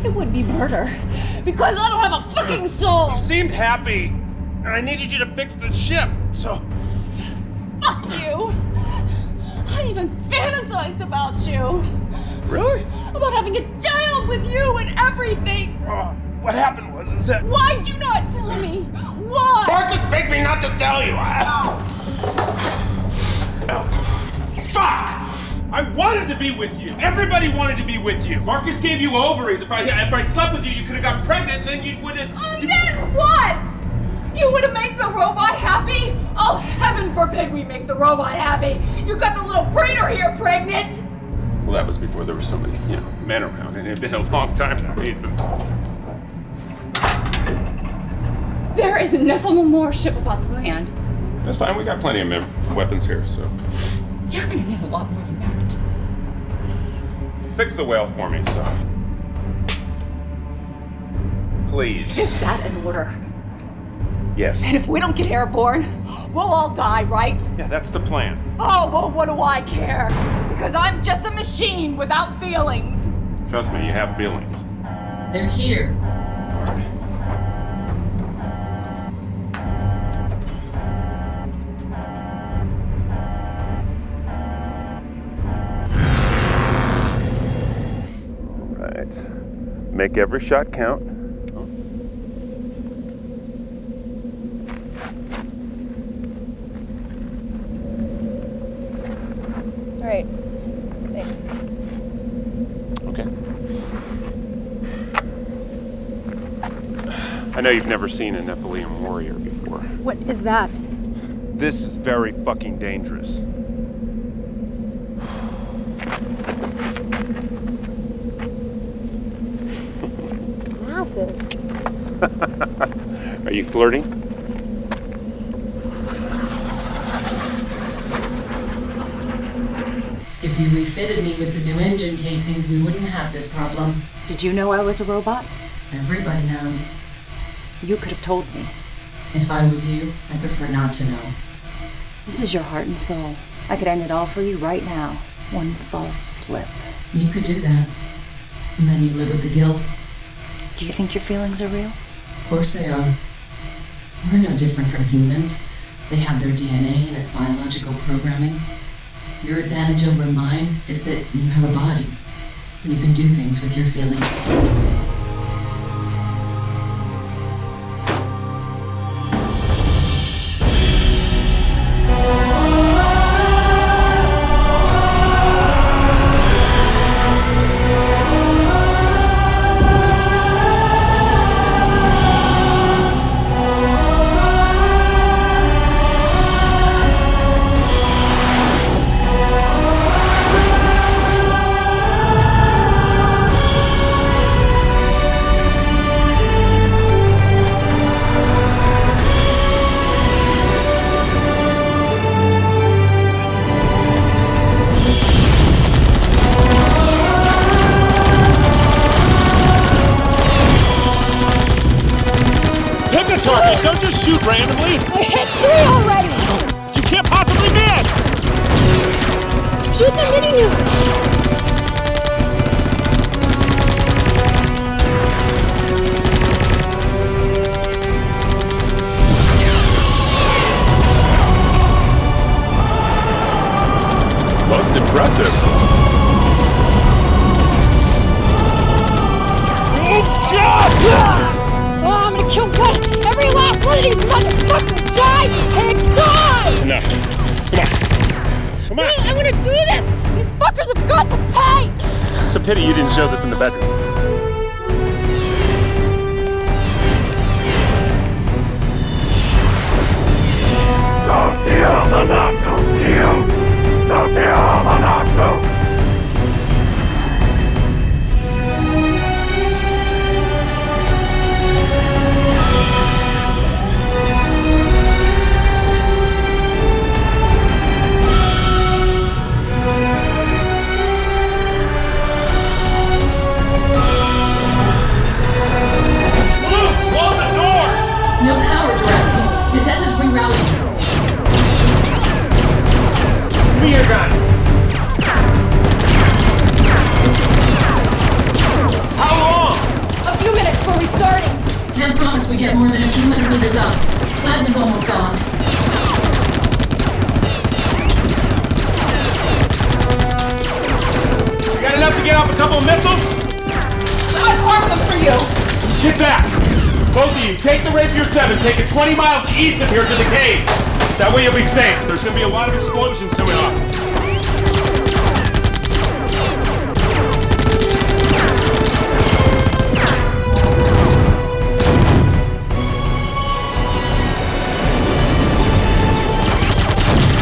it wouldn't be murder. Because I don't have a fucking soul. You seemed happy, and I needed you to fix the ship, so... Fuck you. I even fantasized about you. Really? About having a child with you and everything. What happened was that... Why'd you not tell me? Why? Marcus begged me not to tell you. Fuck! I wanted to be with you. Everybody wanted to be with you. Marcus gave you ovaries. If I slept with you, you could have got pregnant, and then you wouldn't... And then what? You would have made the robot happy? Oh, heaven forbid we make the robot happy. You got the little breeder here pregnant. Well, that was before there were so many, men around, and it had been a long time for me, so... There is a Nephilim warship about to land. That's fine, we got plenty of weapons here, so... You're gonna need a lot more than that. Fix the whale for me, so... Please. Is that an order? Yes. And if we don't get airborne, we'll all die, right? Yeah, that's the plan. Oh, well, what do I care? Because I'm just a machine without feelings. Trust me, you have feelings. They're here. Make every shot count. All right. Thanks. Okay. I know you've never seen a Nephilim warrior before. What is that? This is very fucking dangerous. Are you flirting? If you refitted me with the new engine casings, we wouldn't have this problem. Did you know I was a robot? Everybody knows. You could have told me. If I was you, I'd prefer not to know. This is your heart and soul. I could end it all for you right now. One false slip. You could do that. And then you live with the guilt. Do you think your feelings are real? Of course they are. We're no different from humans. They have their DNA and its biological programming. Your advantage over mine is that you have a body. You can do things with your feelings. Don't just shoot randomly! I hit 3 already! You can't possibly miss! Shoot the mini nuke! Most impressive. Oh, I'm gonna kill every last one of these motherfuckers! Die and die! Enough. Come on. I'm gonna do this! These fuckers have got to pay! It's a pity you didn't show this in the bedroom. No power, Jurassic. Contessa's rerouting. Spear gun! How long? A few minutes before restarting. Can't promise we get more than a few hundred meters up. Plasma's almost gone. You got enough to get off a couple of missiles? I've armed them for you. Get back! Both of you, take the Rapier 7, take it 20 miles east of here to the caves. That way you'll be safe. There's gonna be a lot of explosions coming off.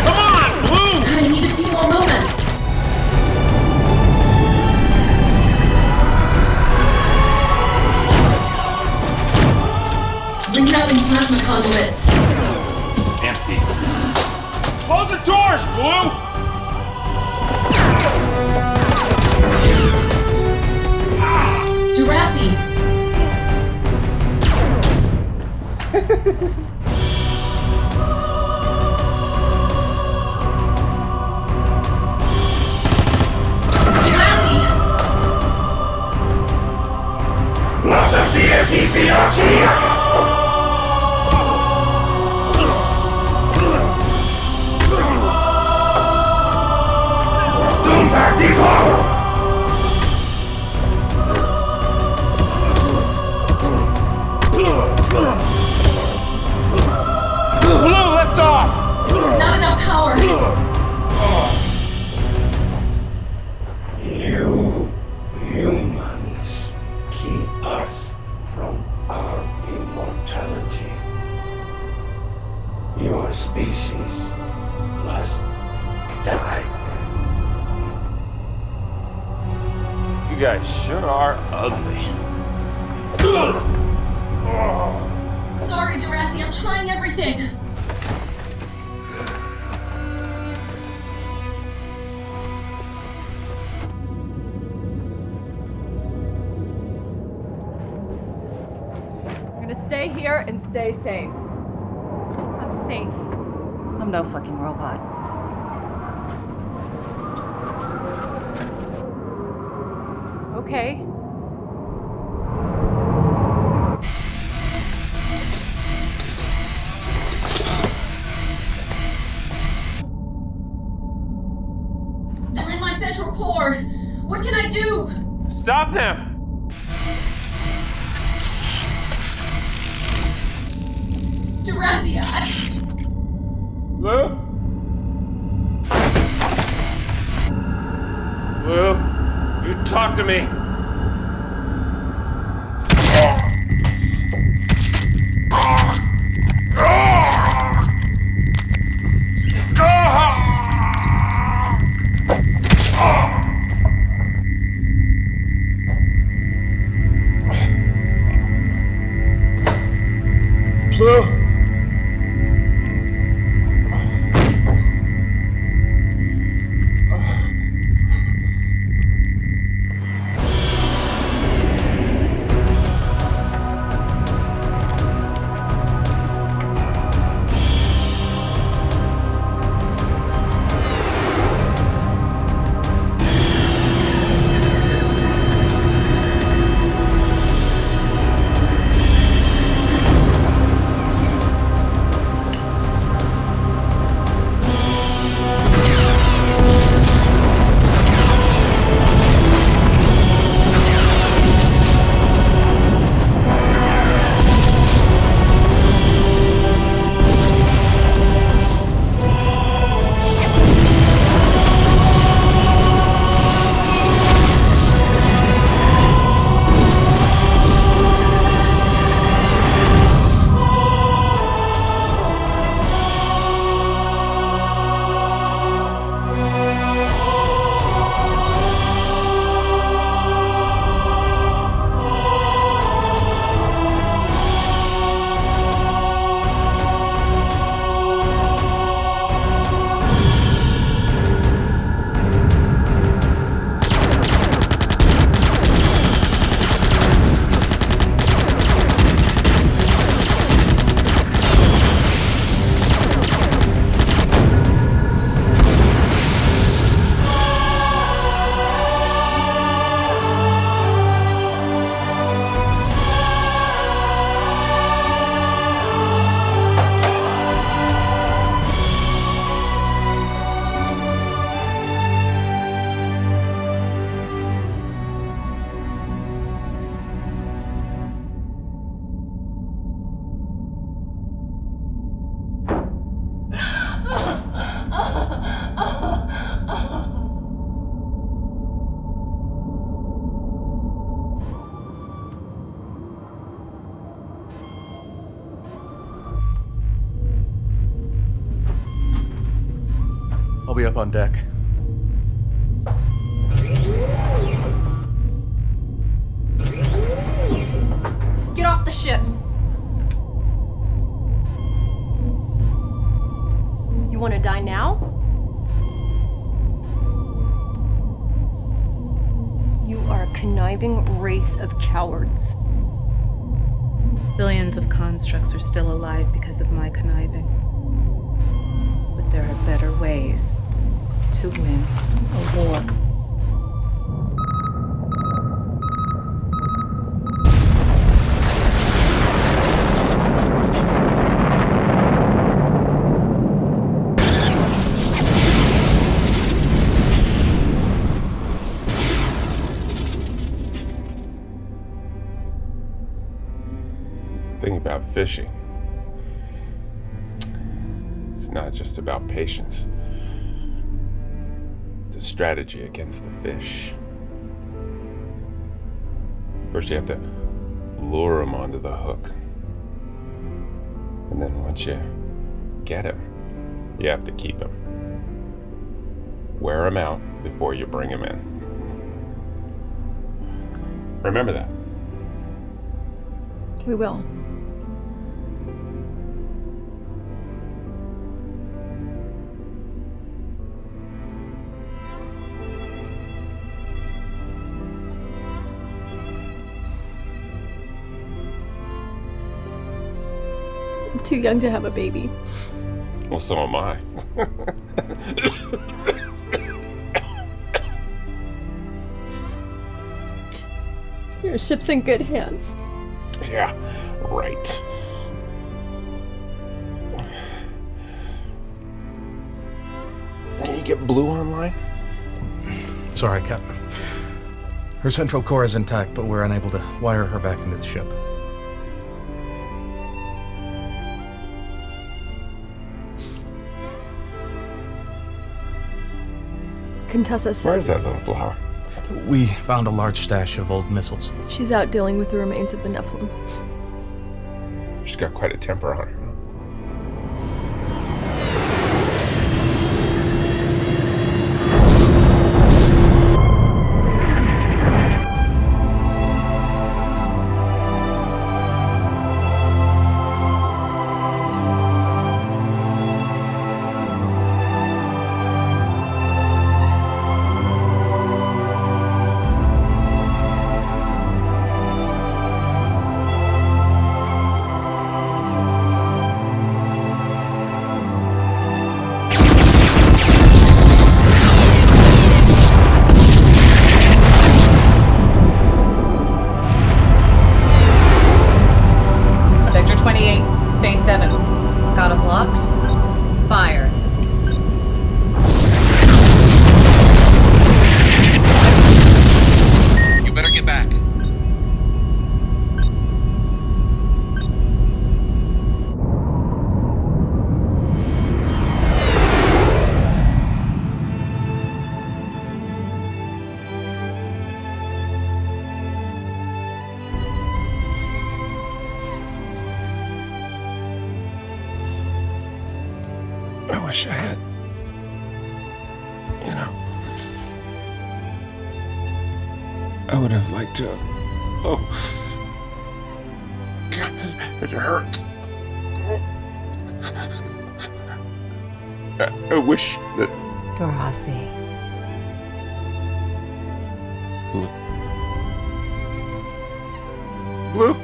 Come on, Blue! God, I need a few more moments. Rerouting plasma conduit. Empty. Close the doors, Blue! Jurassic. Jurassic. Lascia CMTP arcia! Blue, lift off! Not enough power. You humans keep us from our immortality. Your species must die. You guys sure are ugly. Sorry, Jurassic. I'm trying everything. I'm gonna stay here and stay safe. I'm safe. I'm no fucking robot. Okay. They're in my central core. What can I do? Stop them! Jurassic. Blue? Blue, you talk to me. Blue? be up on deck. Get off the ship! You want to die now? You are a conniving race of cowards. Billions of constructs are still alive because of my conniving. But there are better ways to win a war. Thing about fishing, it's not just about patience. It's a strategy against the fish. First you have to lure them onto the hook. And then once you get him, you have to keep him. Wear him out before you bring him in. Remember that. We will. I'm too young to have a baby. Well, so am I. Your ship's in good hands. Yeah, right. Can you get Blue online? Sorry, Captain. Her central core is intact, but we're unable to wire her back into the ship. Contessa says Where's that little flower? We found a large stash of old missiles. she's out dealing with the remains of the Nephilim. She's got quite a temper on her. Vector 28, phase 7. Got him locked. Fire. You better get back. I wish I had, I would have liked to. Oh, God, it hurts. I wish that. Dorasi. Blue?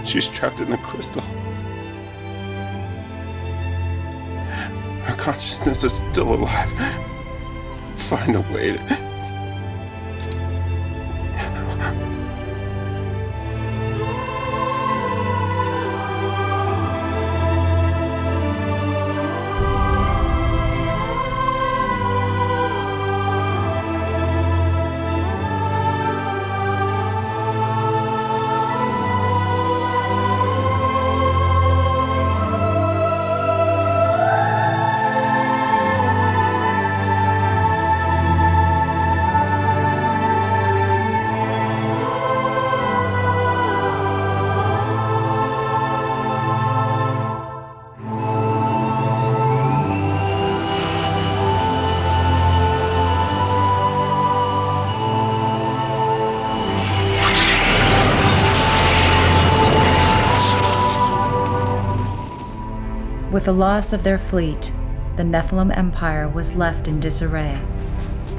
She's trapped in the crystal. Her consciousness is still alive. Find a way to... With the loss of their fleet, the Nephilim Empire was left in disarray,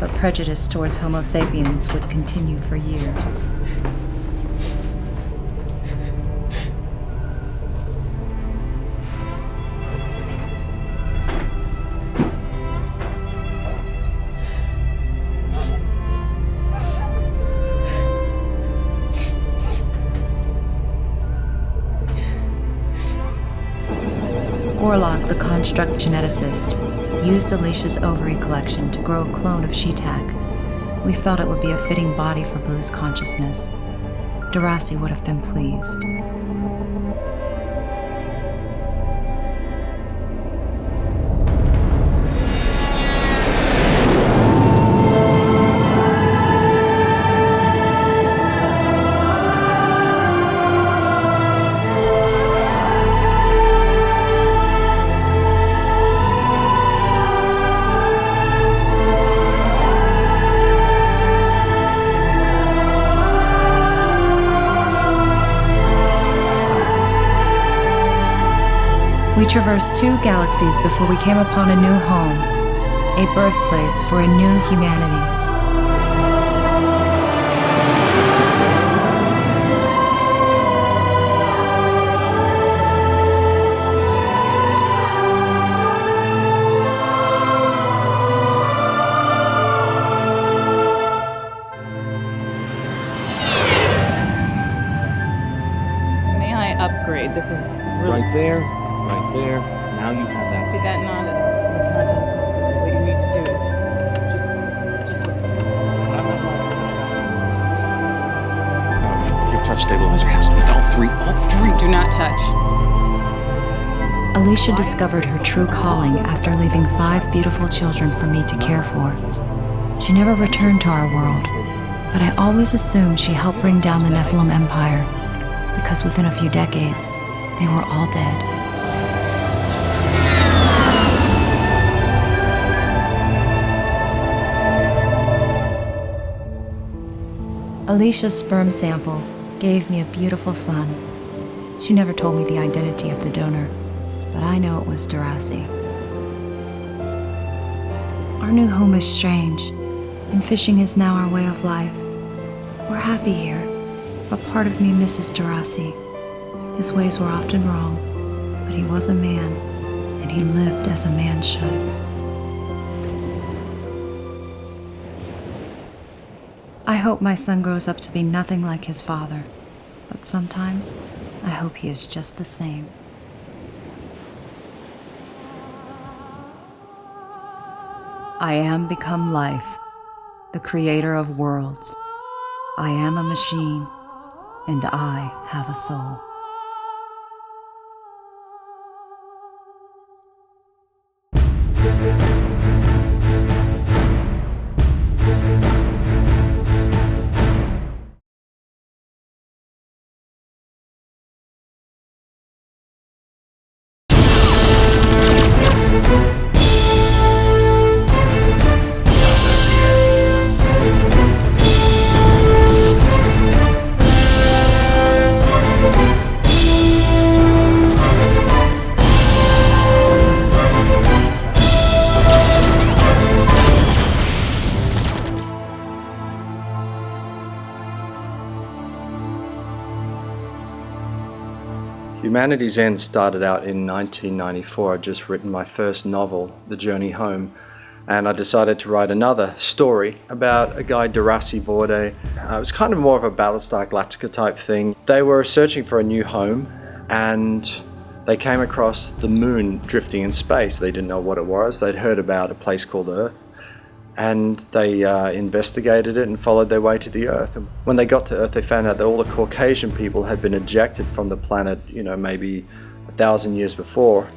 but prejudice towards Homo sapiens would continue for years. Orlok, the construct geneticist, used Alicia's ovary collection to grow a clone of Sheetak. We felt it would be a fitting body for Blue's consciousness. Darasi would have been pleased. We traversed 2 galaxies before we came upon a new home, a birthplace for a new humanity. May I upgrade? This is really... Right there, right there. Now you have that. See that nod? It's not done. What you need to do is just listen. Your touch stabilizer has to be all three. Do not touch. Alicia discovered her true calling after leaving 5 beautiful children for me to care for. She never returned to our world, but I always assumed she helped bring down the Nephilim Empire, because within a few decades, they were all dead. Alicia's sperm sample gave me a beautiful son. She never told me the identity of the donor, but I know it was Darasi. Our new home is strange, and fishing is now our way of life. We're happy here, but part of me misses Darasi. His ways were often wrong, but he was a man, and he lived as a man should. I hope my son grows up to be nothing like his father, but sometimes I hope he is just the same. I am become life, the creator of worlds. I am a machine, and I have a soul. Humanity's End started out in 1994. I'd just written my first novel, The Journey Home, and I decided to write another story about a guy, Darasi Vorde. It was kind of more of a Battlestar Galactica type thing. They were searching for a new home, and they came across the moon drifting in space. They didn't know what it was. They'd heard about a place called Earth, and they investigated it and followed their way to the Earth. And when they got to Earth, they found out that all the Caucasian people had been ejected from the planet, maybe 1,000 years before.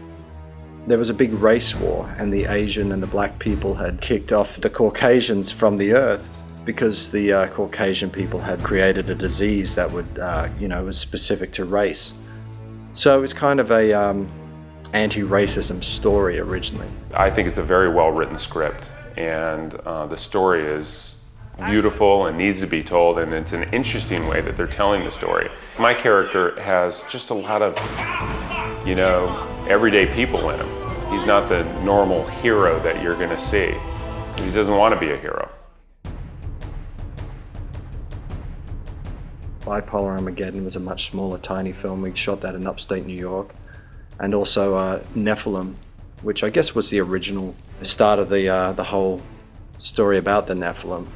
There was a big race war, and the Asian and the black people had kicked off the Caucasians from the Earth because the Caucasian people had created a disease that would, was specific to race. So it was kind of a anti-racism story originally. I think it's a very well-written script, and the story is beautiful and needs to be told, and it's an interesting way that they're telling the story. My character has just a lot of, everyday people in him. He's not the normal hero that you're going to see. He doesn't want to be a hero. Bipolar Armageddon was a much smaller, tiny film. We shot that in upstate New York. And also Nephilim, which I guess was the original start of the whole story about the Nephilim.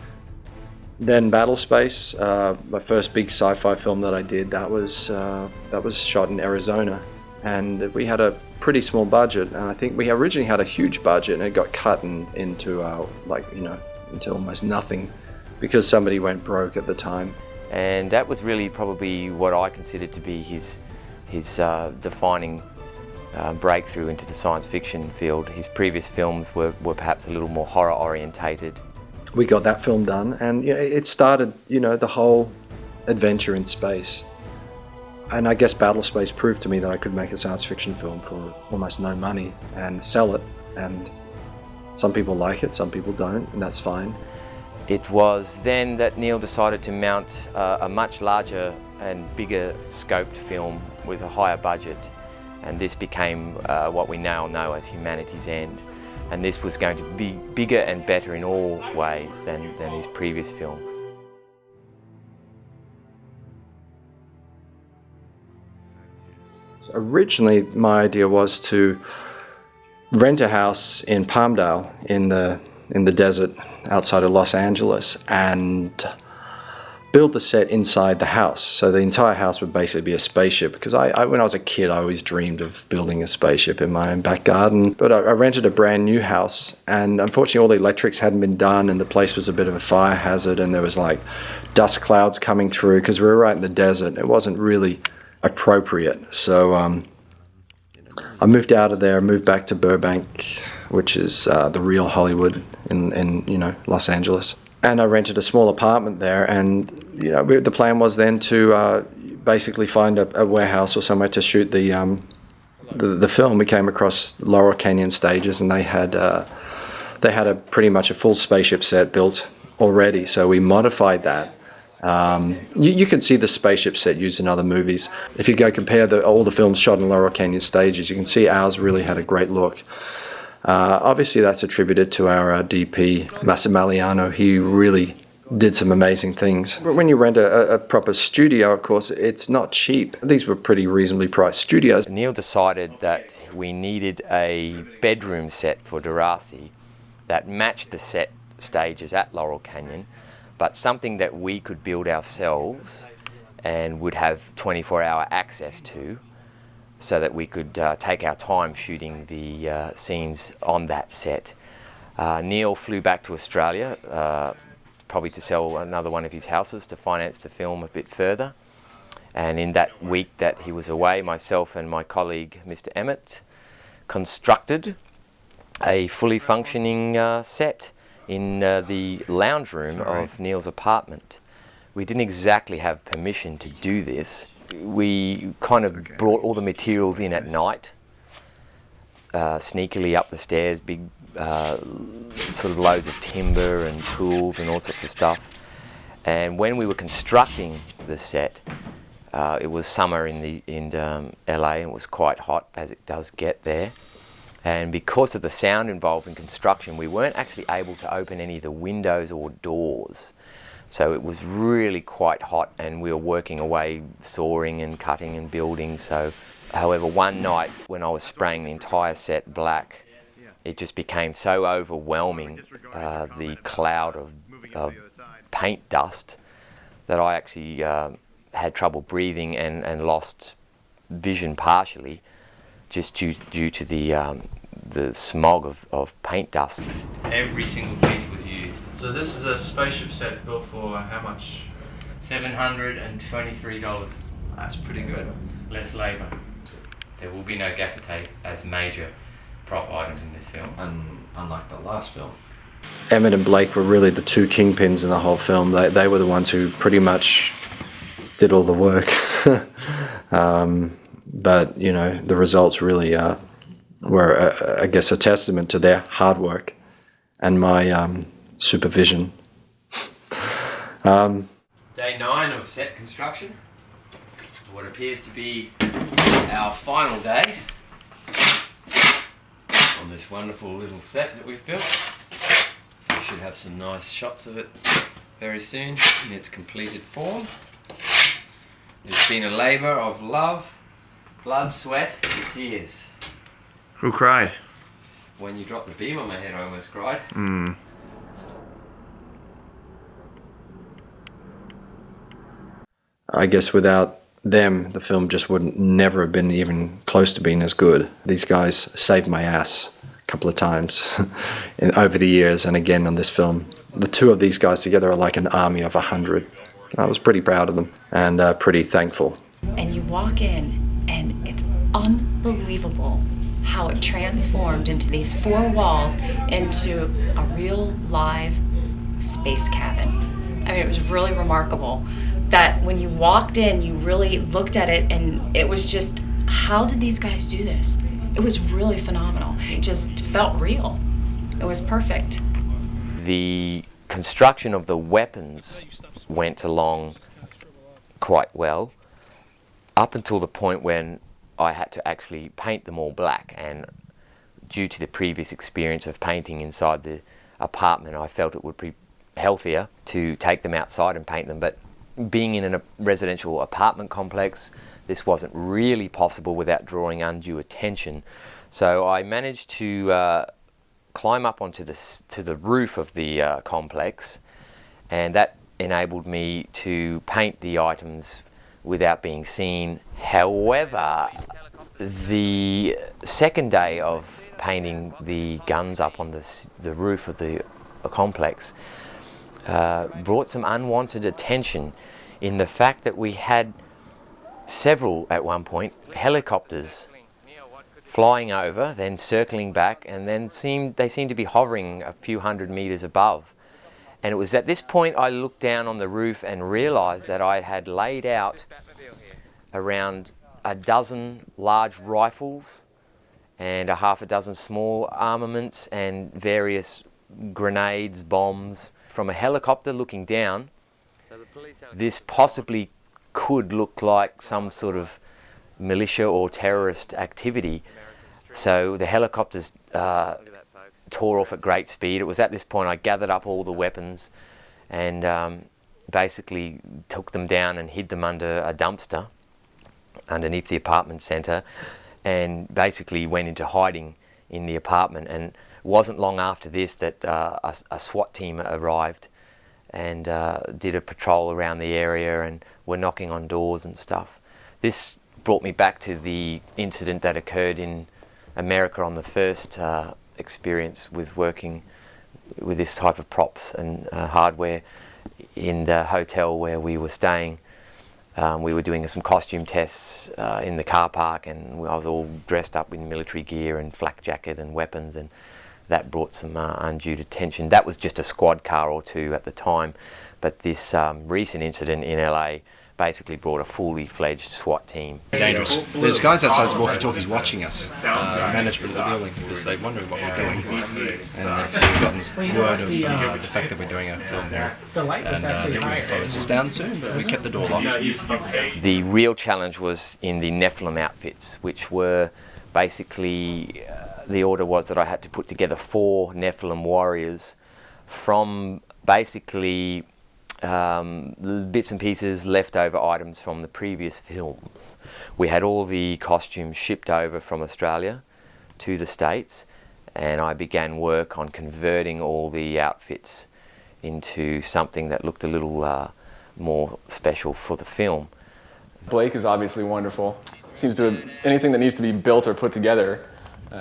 Then Battlespace, my first big sci-fi film that I did, that was shot in Arizona. And we had a pretty small budget, and I think we originally had a huge budget, and it got cut into into almost nothing because somebody went broke at the time. And that was really probably what I considered to be his defining breakthrough into the science fiction field. His previous films were perhaps a little more horror orientated. We got that film done, and it started the whole adventure in space. And I guess Battlespace proved to me that I could make a science fiction film for almost no money and sell it. And some people like it, some people don't, and that's fine. It was then that Neil decided to mount a much larger and bigger scoped film with a higher budget, and this became what we now know as Humanity's End. And this was going to be bigger and better in all ways than his previous film. Originally, my idea was to rent a house in Palmdale in the desert outside of Los Angeles and build the set inside the house. So the entire house would basically be a spaceship, because when I was a kid, I always dreamed of building a spaceship in my own back garden. But I rented a brand new house, and unfortunately all the electrics hadn't been done, and the place was a bit of a fire hazard, and there was like dust clouds coming through because we were right in the desert. It wasn't really appropriate. So I moved out of there, moved back to Burbank, which is the real Hollywood in Los Angeles. And I rented a small apartment there, and the plan was then to basically find a warehouse or somewhere to shoot the film. We came across Laurel Canyon Stages, and they had pretty much a full spaceship set built already. So we modified that. You can see the spaceship set used in other movies. If you go compare all the films shot in Laurel Canyon Stages, you can see ours really had a great look. Obviously that's attributed to our DP, Massimiliano. He really did some amazing things. But when you rent a proper studio, of course, it's not cheap. These were pretty reasonably priced studios. Neil decided that we needed a bedroom set for Darasi that matched the set stages at Laurel Canyon, but something that we could build ourselves and would have 24-hour access to, so that we could take our time shooting the scenes on that set. Neil flew back to Australia, probably to sell another one of his houses to finance the film a bit further. And in that week that he was away, myself and my colleague, Mr. Emmett, constructed a fully functioning set in the lounge room of Neil's apartment. We didn't exactly have permission to do this. We kind of brought all the materials in at night, sneakily up the stairs, big sort of loads of timber and tools and all sorts of stuff. And when we were constructing the set, it was summer in LA, and it was quite hot, as it does get there. And because of the sound involved in construction, we weren't actually able to open any of the windows or doors. So it was really quite hot, and we were working away, sawing and cutting and building. So, however, one night when I was spraying the entire set black, it just became so overwhelming, the cloud of paint dust, that I actually had trouble breathing and lost vision partially, just due to the smog of paint dust. Every single piece was used. So this is a spaceship set built for how much? $723. That's pretty good. Less labour. There will be no gaffer tape as major prop items in this film. Unlike the last film. Emmett and Blake were really the two kingpins in the whole film. They were the ones who pretty much did all the work. But, the results really were, I guess, a testament to their hard work and my supervision. Day 9 of set construction. What appears to be our final day. this wonderful little set that we've built. We should have some nice shots of it very soon in its completed form. It's been a labour of love, blood, sweat, and tears. Who cried? When you dropped the beam on my head, I almost cried. I guess without them, the film just would never have been even close to being as good. These guys saved my ass a couple of times over the years, and again on this film. The two of these guys together are like an army of 100. I was pretty proud of them and pretty thankful. And you walk in, and it's unbelievable how it transformed into these four walls into a real live space cabin. I mean, it was really remarkable that when you walked in, you really looked at it, and it was just, how did these guys do this? It was really phenomenal. It just felt real. It was perfect. The construction of the weapons went along quite well up until the point when I had to actually paint them all black, and due to the previous experience of painting inside the apartment, I felt it would be healthier to take them outside and paint them. But being in a residential apartment complex, this wasn't really possible without drawing undue attention. So I managed to climb up onto the roof of the complex, and that enabled me to paint the items without being seen. However, the second day of painting the guns up on the roof of the complex brought some unwanted attention in the fact that we had several, at one point, helicopters flying over, then circling back, and then they seemed to be hovering a few hundred meters above. And it was at this point I looked down on the roof and realized that I had laid out around a dozen large rifles and a half a dozen small armaments and various grenades, bombs. From a helicopter looking down, this possibly could look like some sort of militia or terrorist activity. So the helicopters tore off at great speed. It was at this point I gathered up all the weapons and basically took them down and hid them under a dumpster underneath the apartment centre, and basically went into hiding in the apartment. And it wasn't long after this that a SWAT team arrived and did a patrol around the area and were knocking on doors and stuff. This brought me back to the incident that occurred in America on the first experience with working with this type of props and hardware in the hotel where we were staying. We were doing some costume tests in the car park, and I was all dressed up in military gear and flak jacket and weapons, and that brought some undue attention. That was just a squad car or two at the time, but this recent incident in LA basically brought a fully fledged SWAT team. Dangerous. There's guys outside the walkie-talkies watching us, management of the building, because they're wondering what we're doing. And they've gotten word of the fact that we're doing a film here. And they will close us down soon, but we kept the door locked. The real challenge was in the Nephilim outfits, which were basically, the order was that I had to put together 4 Nephilim warriors from basically bits and pieces, leftover items from the previous films. We had all the costumes shipped over from Australia to the States, and I began work on converting all the outfits into something that looked a little more special for the film. Blake is obviously wonderful. Seems to have anything that needs to be built or put together,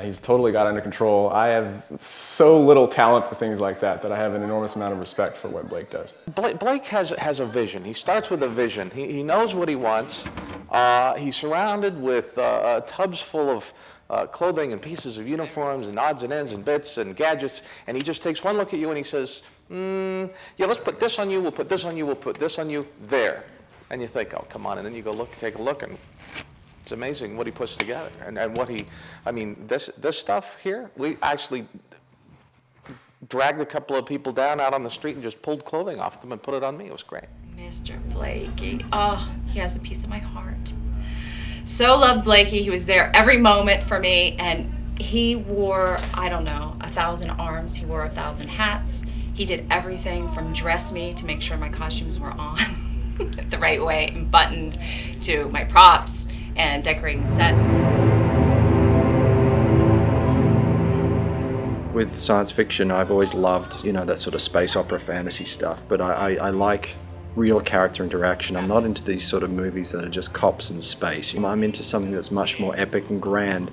he's totally got under control. I have so little talent for things like that I have an enormous amount of respect for what Blake does. Blake has a vision. He starts with a vision. He knows what he wants. He's surrounded with tubs full of clothing and pieces of uniforms and odds and ends and bits and gadgets, and he just takes one look at you and he says, yeah, let's put this on you, we'll put this on you, we'll put this on you, there. And you think, oh, come on, and then you go take a look, and it's amazing what he puts together, and what he, I mean, this stuff here, we actually dragged a couple of people down out on the street and just pulled clothing off them and put it on me. It was great. Mr. Blakey, oh, he has a piece of my heart. So loved Blakey. He was there every moment for me, and He wore, I don't know, 1,000 arms. He wore 1,000 hats. He did everything from dress me to make sure my costumes were on the right way and buttoned, to my props and decorating sets. With science fiction, I've always loved, that sort of space opera fantasy stuff, but I like real character interaction. I'm not into these sort of movies that are just cops in space. I'm into something that's much more epic and grand.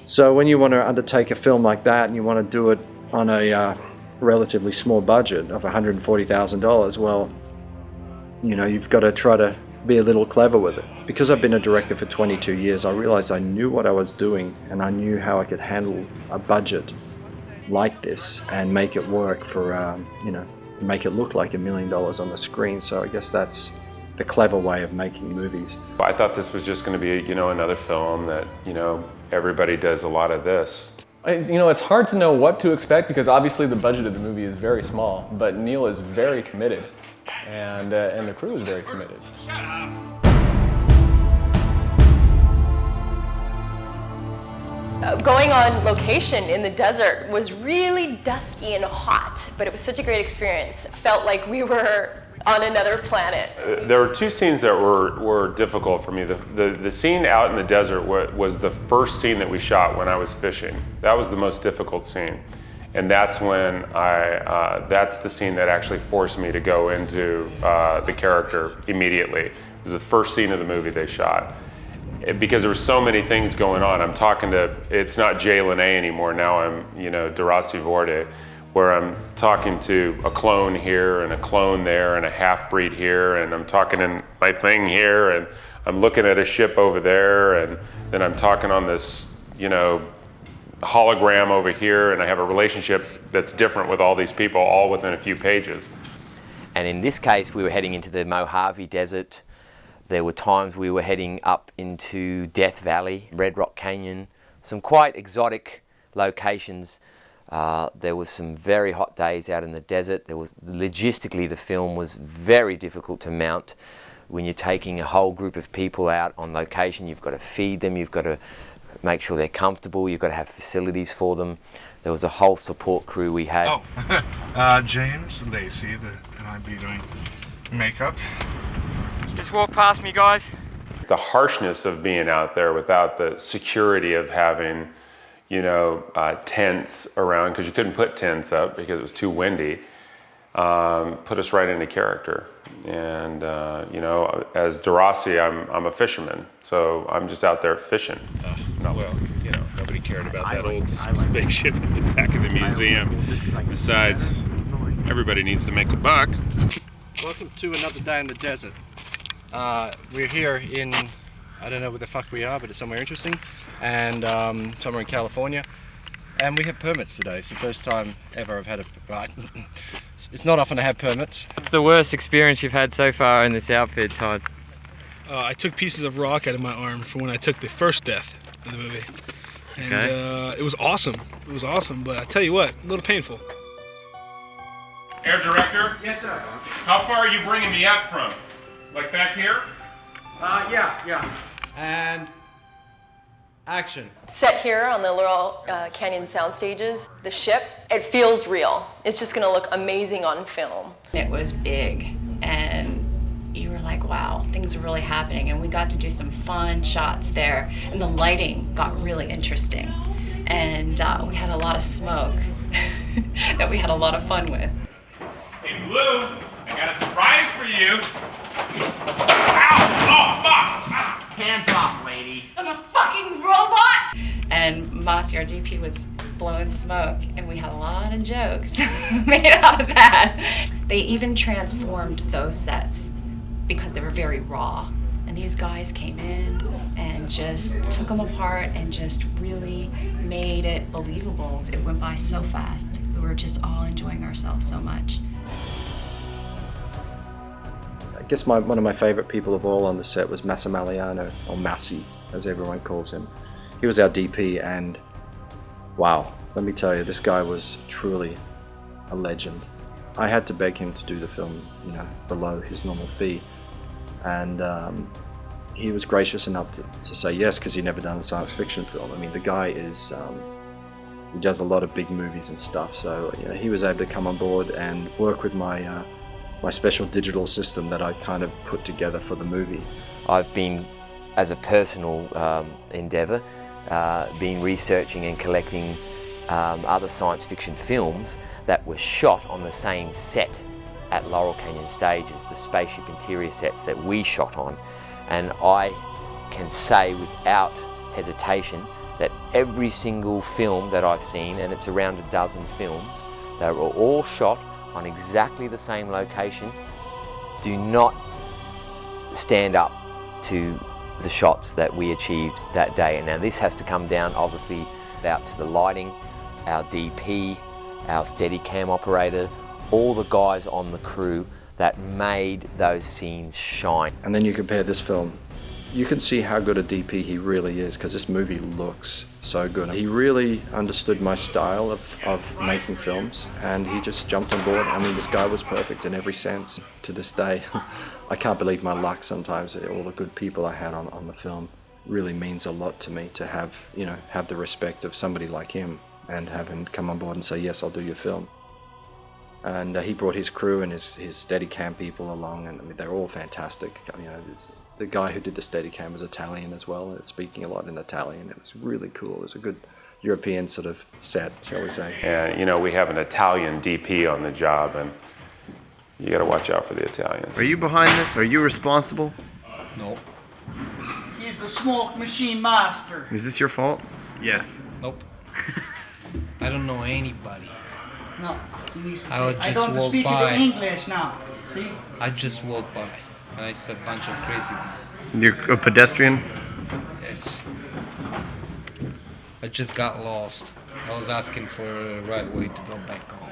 So when you want to undertake a film like that and you want to do it on a relatively small budget of $140,000, well, you've got to try to be a little clever with it. Because I've been a director for 22 years, I realized I knew what I was doing and I knew how I could handle a budget like this and make it work for, make it look like $1 million on the screen. So I guess that's the clever way of making movies. I thought this was just going to be, another film that, everybody does a lot of this. It's hard to know what to expect because obviously the budget of the movie is very small, but Neil is very committed, and the crew is very committed. Going on location in the desert was really dusky and hot, but it was such a great experience. It felt like we were on another planet. There were two scenes that were difficult for me. The scene out in the desert was the first scene that we shot when I was fishing. That was the most difficult scene. And that's when that's the scene that actually forced me to go into the character immediately. It was the first scene of the movie they shot. Because there were so many things going on. I'm talking to, it's not Jay Lene anymore, now I'm, Darasi Vorde, where I'm talking to a clone here and a clone there and a half-breed here, and I'm talking in my thing here, and I'm looking at a ship over there, and then I'm talking on this, hologram over here, and I have a relationship that's different with all these people, all within a few pages. And in this case, we were heading into the Mojave Desert. There were times we were heading up into Death Valley, Red Rock Canyon, some quite exotic locations. There was some very hot days out in the desert. Logistically, the film was very difficult to mount. When you're taking a whole group of people out on location, you've got to feed them, you've got to make sure they're comfortable, you've got to have facilities for them. There was a whole support crew we had. James Lacey, and I'd be doing makeup. Just walk past me, guys. The harshness of being out there without the security of having, tents around, because you couldn't put tents up because it was too windy, put us right into character. And, as Darasi, I'm a fisherman, so I'm just out there fishing. Nobody cared about that old spaceship at the back of the museum. Besides, everybody needs to make a buck. Welcome to another day in the desert. We're here in, I don't know where the fuck we are, but it's somewhere interesting, and somewhere in California. And we have permits today. It's the first time ever I've had it's not often I have permits. What's the worst experience you've had so far in this outfit, Todd? I took pieces of rock out of my arm for when I took the first death in the movie. And it was awesome. It was awesome, but I tell you what, a little painful. Air director? Yes, sir. How far are you bringing me up from? Like back here? Yeah. And action. Set here on the little canyon sound stages, the ship, it feels real. It's just gonna look amazing on film. It was big, and you were like, wow, things are really happening. And we got to do some fun shots there, and the lighting got really interesting. And we had a lot of smoke that we had a lot of fun with. Hey, Blue, I got a surprise for you. Ow! Oh, fuck! Hands off, lady. I'm a fucking robot! And Mossy, our DP, was blowing smoke, and we had a lot of jokes made out of that. They even transformed those sets because they were very raw. And these guys came in and just took them apart and just really made it believable. It went by so fast. We were just all enjoying ourselves so much. I guess one of my favorite people of all on the set was Massimiliano, or Massi, as everyone calls him. He was our DP, and wow, let me tell you, this guy was truly a legend. I had to beg him to do the film, below his normal fee. And he was gracious enough to say yes, because he'd never done a science fiction film. I mean, the guy is, he does a lot of big movies and stuff, so you know, he was able to come on board and work with my my special digital system that I kind of put together for the movie. I've been, as a personal endeavour, been researching and collecting other science fiction films that were shot on the same set at Laurel Canyon Stages, the spaceship interior sets that we shot on. And I can say without hesitation that every single film that I've seen, and it's around a dozen films, they were all shot on exactly the same location, do not stand up to the shots that we achieved that day. And now this has to come down obviously out to the lighting, our DP, our Steadicam operator, all the guys on the crew that made those scenes shine. And then you compare this film, you can see how good a DP he really is, because this movie looks so good. He really understood my style of making films, and he just jumped on board. I mean, this guy was perfect in every sense. To this day, I can't believe my luck sometimes. All the good people I had on the film really means a lot to me, to have, you know, have the respect of somebody like him and have him come on board and say, yes, I'll do your film. And he brought his crew and his Steadicam people along, and I mean, they're all fantastic. You know, the guy who did the Steadicam was Italian as well, speaking a lot in Italian. It was really cool. It was a good European sort of set, shall we say. And, you know, we have an Italian DP on the job, and you got to watch out for the Italians. Are you behind this? Are you responsible? No. He's the smoke machine master. Is this your fault? Yes. Nope. I don't know anybody. No, he needs to say, I I don't speak by. the English now. See? I just walked by. And I saw a bunch of crazy people. You're a pedestrian? Yes. I just got lost. I was asking for a right way to go back home.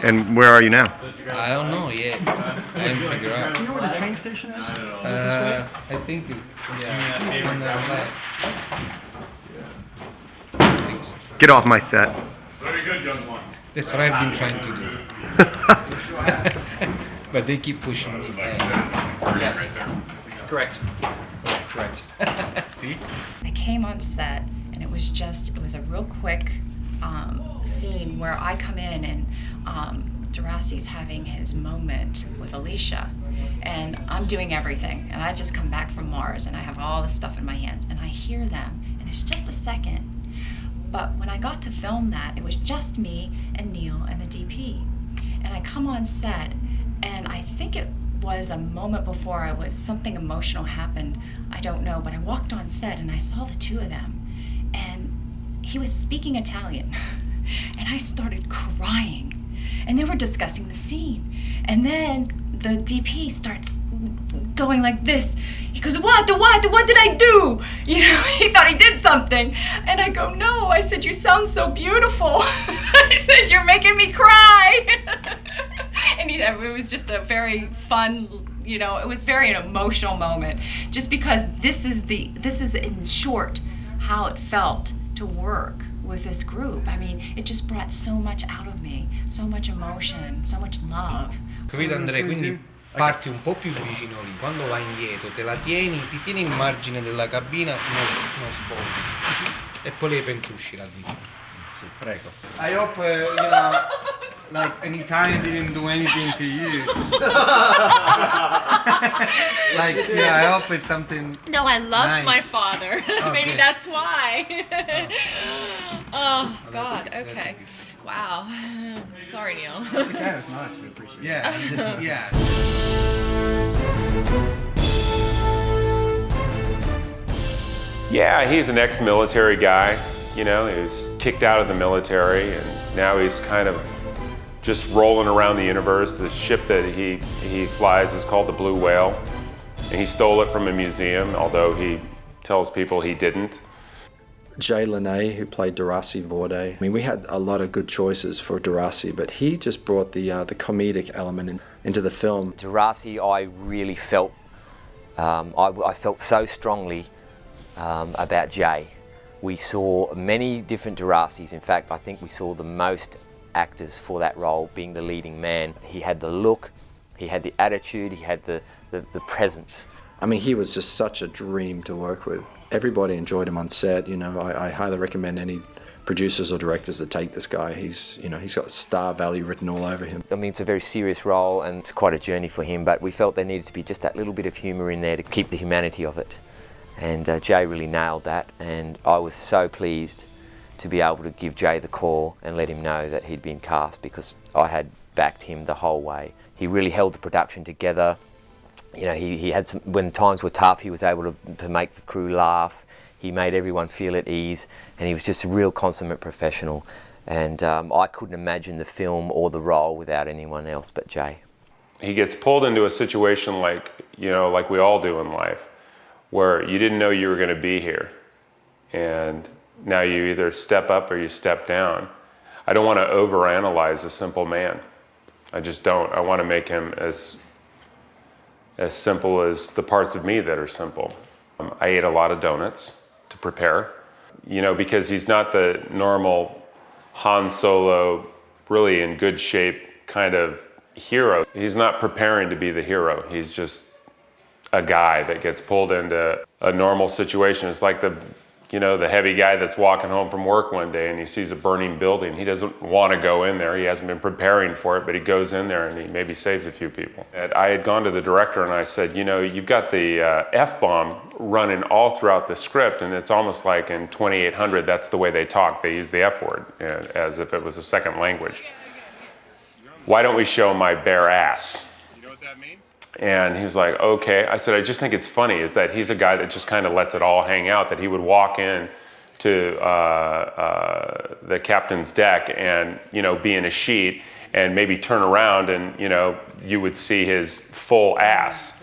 And where are you now? I don't know yet. I didn't figure out. Do you know where the train station is? I think it's, yeah, on the left. Get off my set. Very good, young one. That's what I've been trying to do. But they keep pushing me back. Yes. Correct. Correct. See? I came on set, and it was a real quick scene where I come in and Deraci's having his moment with Alicia, and I'm doing everything, and I just come back from Mars, and I have all this stuff in my hands, and I hear them, and it's just a second. But when I got to film that, it was just me and Neil and the DP. And I come on set, and I think it was a moment before something emotional happened. I don't know, but I walked on set and I saw the two of them. And he was speaking Italian. And I started crying. And they were discussing the scene. And then the DP starts going like this. He goes, what did I do? You know, he thought he did something. And I go, no. I said, you sound so beautiful. I said, you're making me cry. And it was just a very fun, you know, it was very an emotional moment. Just because this is in short how it felt to work with this group. I mean, it just brought so much out of me, so much emotion, so much love. Capito Andrea? Quindi parti un po' più vicino lì, quando vai indietro te la tieni, ti tieni il margine della cabina, non sbogli. E poi le pentusci la vita. Sì, prego. I hope, you know, like an Italian didn't do anything to you. Like, yeah, I hope it's something. No, I love nice. my father. Oh, Maybe good. that's why. Oh, God, okay. Wow. Sorry, Neil. It's okay, it was nice, we appreciate it. Yeah, yeah. Yeah, he's an ex-military guy. You know, he was kicked out of the military, and now he's kind of just rolling around the universe. The ship that he flies is called the Blue Whale, and he stole it from a museum, although he tells people he didn't. Jay Lene, who played Deraci Vorde. I mean, we had a lot of good choices for Deraci, but he just brought the comedic element into the film. Deraci, I really felt, I felt so strongly about Jay. We saw many different Deracis. In fact, I think we saw the most actors for that role being the leading man. He had the look, he had the attitude, he had the presence. I mean, he was just such a dream to work with. Everybody enjoyed him on set. You know, I highly recommend any producers or directors that take this guy. He's got star value written all over him. I mean, it's a very serious role and it's quite a journey for him, but we felt there needed to be just that little bit of humour in there to keep the humanity of it. And Jay really nailed that, and I was so pleased to be able to give Jay the call and let him know that he'd been cast, because I had backed him the whole way. He really held the production together. You know, he had some, when times were tough, he was able to make the crew laugh. He made everyone feel at ease, and he was just a real consummate professional. And I couldn't imagine the film or the role without anyone else but Jay. He gets pulled into a situation like, you know, like we all do in life, where you didn't know you were going to be here. And now you either step up or you step down. I don't want to overanalyze a simple man. I just don't. I want to make him as simple as the parts of me that are simple. I ate a lot of donuts to prepare, you know, because he's not the normal Han Solo, really in good shape kind of hero. He's not preparing to be the hero. He's just a guy that gets pulled into a normal situation. It's like the heavy guy that's walking home from work one day and he sees a burning building. He doesn't want to go in there. He hasn't been preparing for it, but he goes in there and he maybe saves a few people. And I had gone to the director and I said, you know, you've got the F-bomb running all throughout the script, and it's almost like in 2800, that's the way they talk. They use the F word as if it was a second language. Why don't we show my bare ass? You know what that means? And he was like, okay. I said, I just think it's funny is that he's a guy that just kind of lets it all hang out, that he would walk in to the captain's deck and, you know, be in a sheet and maybe turn around and, you know, you would see his full ass.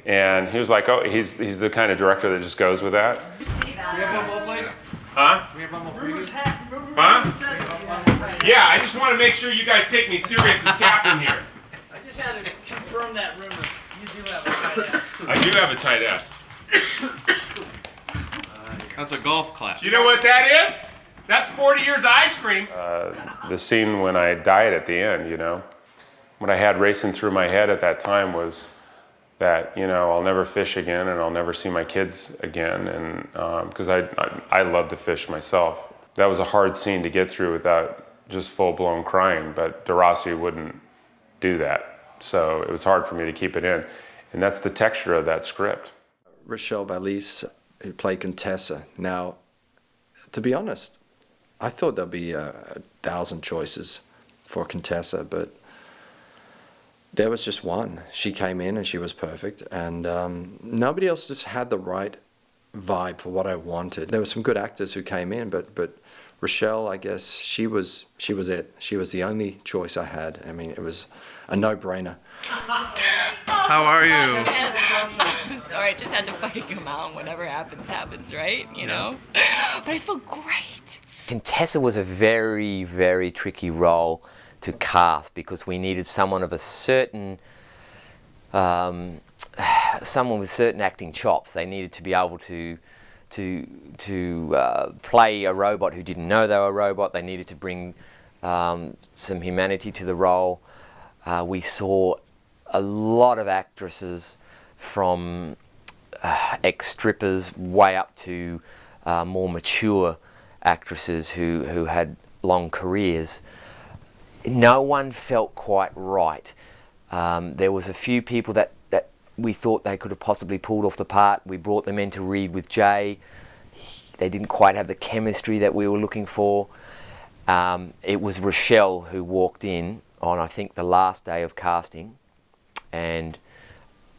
And he was like, oh, he's the kind of director that just goes with that. We have one more place? Huh? We have one more preview? Huh? Yeah, I just want to make sure you guys take me serious as captain here. I just had to confirm that rumor. You do have a tight ass. I do have a tight ass. That's a golf clap. You know what that is? That's 40 years of ice cream. The scene when I died at the end, you know, what I had racing through my head at that time was that, you know, I'll never fish again and I'll never see my kids again, and because I love to fish myself. That was a hard scene to get through without just full-blown crying, but DeRossi wouldn't do that. So it was hard for me to keep it in. And that's the texture of that script. Rochelle Balise, who played Contessa. Now, to be honest, I thought there'd be 1,000 choices for Contessa, but there was just one. She came in and she was perfect, and nobody else just had the right vibe for what I wanted. There were some good actors who came in, but Rochelle, I guess, she was it. She was the only choice I had. I mean, it was a no-brainer. How are you? Sorry, I just had to fucking come out. Whatever happens, happens, right? You know? But I feel great. Contessa was a very, very tricky role to cast because we needed someone of a certain, someone with certain acting chops. They needed to be able to play a robot who didn't know they were a robot. They needed to bring some humanity to the role. We saw a lot of actresses from ex-strippers way up to more mature actresses who had long careers. No one felt quite right. There was a few people that we thought they could have possibly pulled off the part. We brought them in to read with Jay. They didn't quite have the chemistry that we were looking for. It was Rochelle who walked in on, I think, the last day of casting. And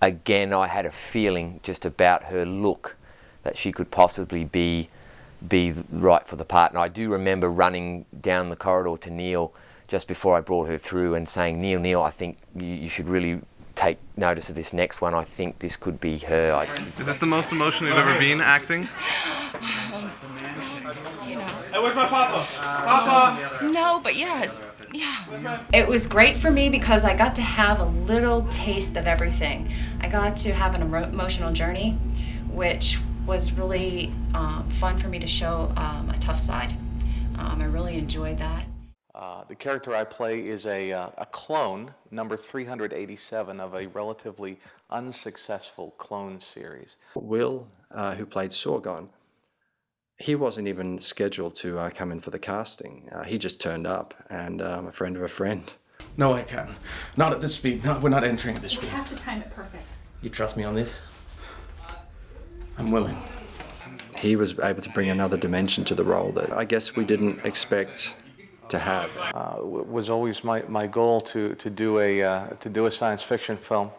again, I had a feeling just about her look that she could possibly be right for the part. And I do remember running down the corridor to Neil just before I brought her through and saying, Neil, I think you should really take notice of this next one. I think this could be her. Is this the most emotional you've ever been acting? You know. Hey, where's my papa? Papa! No, but yes. Yeah. It was great for me because I got to have a little taste of everything. I got to have an emotional journey, which was really fun for me to show a tough side. I really enjoyed that. The character I play is a clone, number 387 of a relatively unsuccessful clone series. Will, who played Sorgon, he wasn't even scheduled to come in for the casting. He just turned up, and a friend of a friend. No way, Captain. Not at this speed. No, we're not entering at this speed. You have to time it perfect. You trust me on this? I'm willing. He was able to bring another dimension to the role that I guess we didn't expect to have. It was always my goal to do a science fiction film,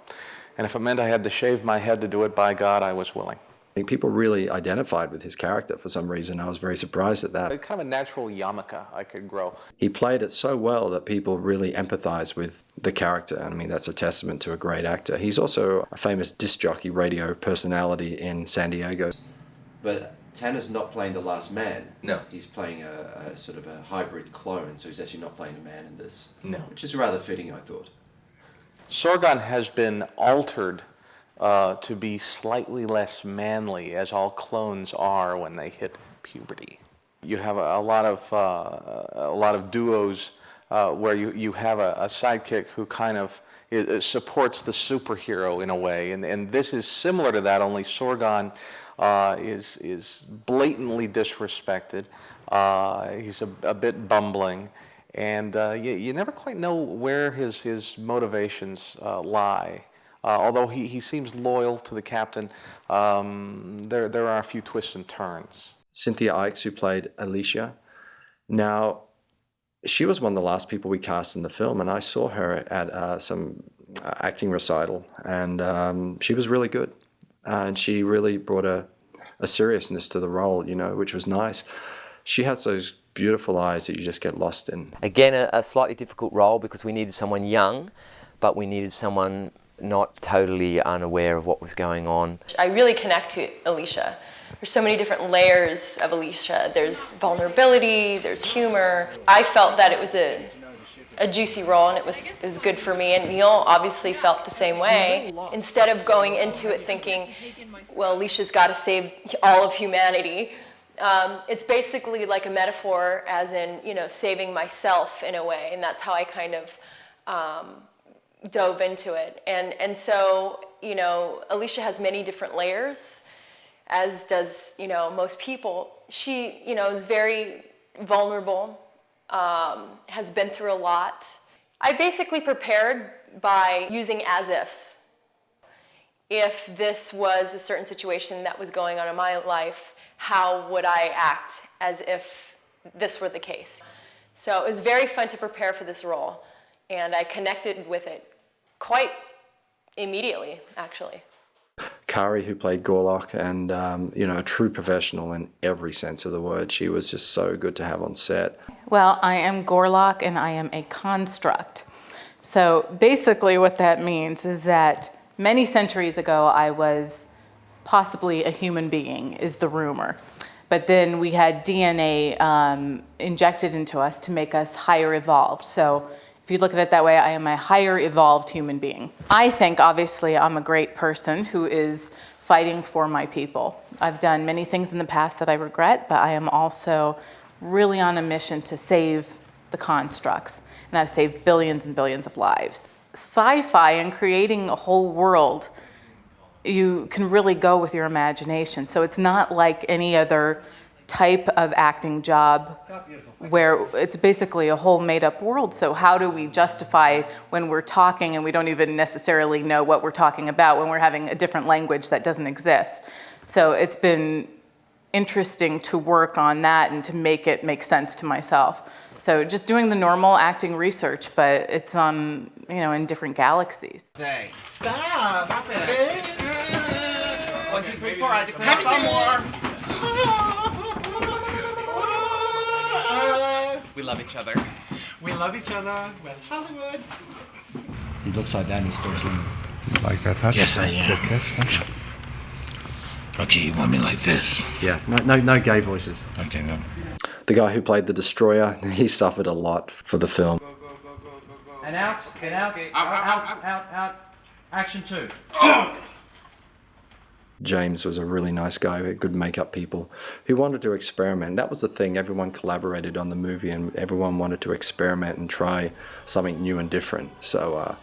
and if it meant I had to shave my head to do it, by God, I was willing. I think people really identified with his character for some reason. I was very surprised at that. Kind of a natural yarmulke I could grow. He played it so well that people really empathized with the character, and I mean that's a testament to a great actor. He's also a famous disc jockey radio personality in San Diego. But Tanner's not playing the last man. No. He's playing a sort of a hybrid clone, so he's actually not playing a man in this. No. Which is rather fitting, I thought. Sorgon has been altered to be slightly less manly, as all clones are when they hit puberty. You have a lot of duos where you have a sidekick who kind of supports the superhero in a way, and this is similar to that. Only Sorgon is blatantly disrespected. He's a bit bumbling, and you never quite know where his motivations lie. Although he seems loyal to the captain, there are a few twists and turns. Cynthia Ikes, who played Alicia, now she was one of the last people we cast in the film, and I saw her at some acting recital, and she was really good. And she really brought a seriousness to the role, you know, which was nice. She has those beautiful eyes that you just get lost in. Again, a slightly difficult role because we needed someone young, but we needed someone not totally unaware of what was going on. I really connect to Alicia. There's so many different layers of Alicia. There's vulnerability, there's humor. I felt that it was a juicy role, and it was good for me, and Neil obviously felt the same way. Instead of going into it thinking, well, Alicia's got to save all of humanity, it's basically like a metaphor, as in, you know, saving myself in a way, and that's how I kind of dove into it. And so, you know, Alicia has many different layers, as does, you know, most people. She, you know, is very vulnerable, has been through a lot. I basically prepared by using as-ifs. If this was a certain situation that was going on in my life, how would I act as if this were the case? So it was very fun to prepare for this role, and I connected with it quite immediately, actually. Kari, who played Gorlock, and you know, a true professional in every sense of the word. She was just so good to have on set. Well, I am Gorlock, and I am a construct. So basically what that means is that many centuries ago I was possibly a human being, is the rumor. But then we had DNA injected into us to make us higher evolved. So if you look at it that way, I am a higher evolved human being. I think, obviously, I'm a great person who is fighting for my people. I've done many things in the past that I regret, but I am also really on a mission to save the constructs. And I've saved billions and billions of lives. Sci-fi and creating a whole world, you can really go with your imagination. So it's not like any other type of acting job where it's basically a whole made-up world. So how do we justify when we're talking and we don't even necessarily know what we're talking about, when we're having a different language that doesn't exist? So it's been interesting to work on that and to make it make sense to myself. So just doing the normal acting research, but it's on, you know, in different galaxies. Hey. Stop! Stop it! 1, 2, 3, 4, I declare some more! We love each other. We love each other. West Hollywood. He looks like that and he's still dreaming. You like that touch? Yes, I am. Good catch. Okay, you want me like this? Yeah, no gay voices. Okay, no. The guy who played the Destroyer, he suffered a lot for the film. And out, get out, out. Action 2. James was a really nice guy who had good makeup people who wanted to experiment. That was the thing. Everyone collaborated on the movie and everyone wanted to experiment and try something new and different. So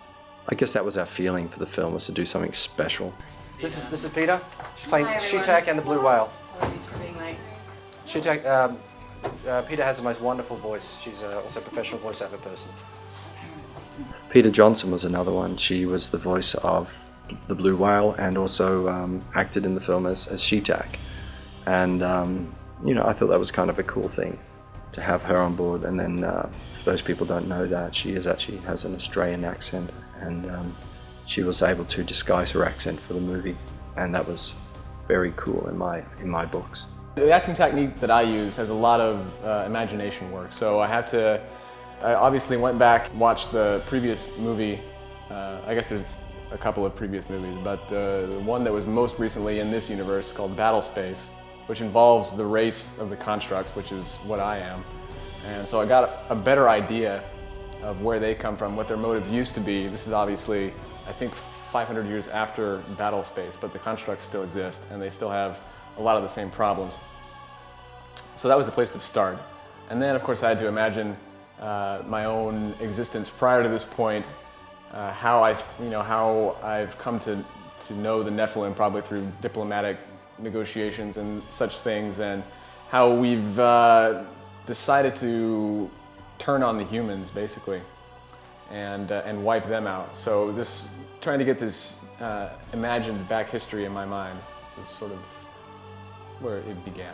I guess that was our feeling for the film, was to do something special. This is Peter. She's playing Sheetak and the Blue Whale. Apologies for being late. Sheetak, Peter has the most wonderful voice. She's also a professional voiceover person. Peter Johnson was another one. She was the voice of the Blue Whale and also acted in the film as Sheetak. And, you know, I thought that was kind of a cool thing to have her on board. And then, for those people who don't know that, she actually has an Australian accent, and she was able to disguise her accent for the movie. And that was very cool in my books. The acting technique that I use has a lot of imagination work, so I obviously went back, watched the previous movie. I guess there's a couple of previous movies, but the one that was most recently in this universe called Battle Space, which involves the race of the constructs, which is what I am. And so I got a better idea of where they come from, what their motives used to be. This is obviously, I think, 500 years after Battle Space, but the constructs still exist and they still have a lot of the same problems. So that was the place to start. And then, of course, I had to imagine my own existence prior to this point, how I've come to know the Nephilim, probably through diplomatic negotiations and such things, and how we've decided to turn on the humans, basically, and wipe them out. So trying to get this imagined back history in my mind is sort of where it began.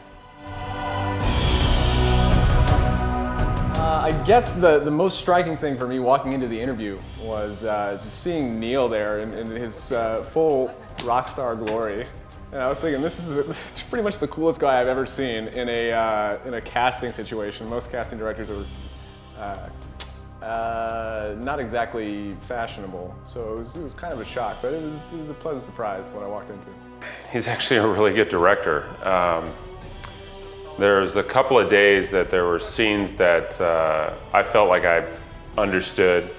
I guess the most striking thing for me walking into the interview was just seeing Neil there in his full rock star glory. And I was thinking, this is pretty much the coolest guy I've ever seen in a casting situation. Most casting directors are not exactly fashionable, so it was kind of a shock, but it was a pleasant surprise when I walked into. He's actually a really good director. There's a couple of days that there were scenes that I felt like I understood,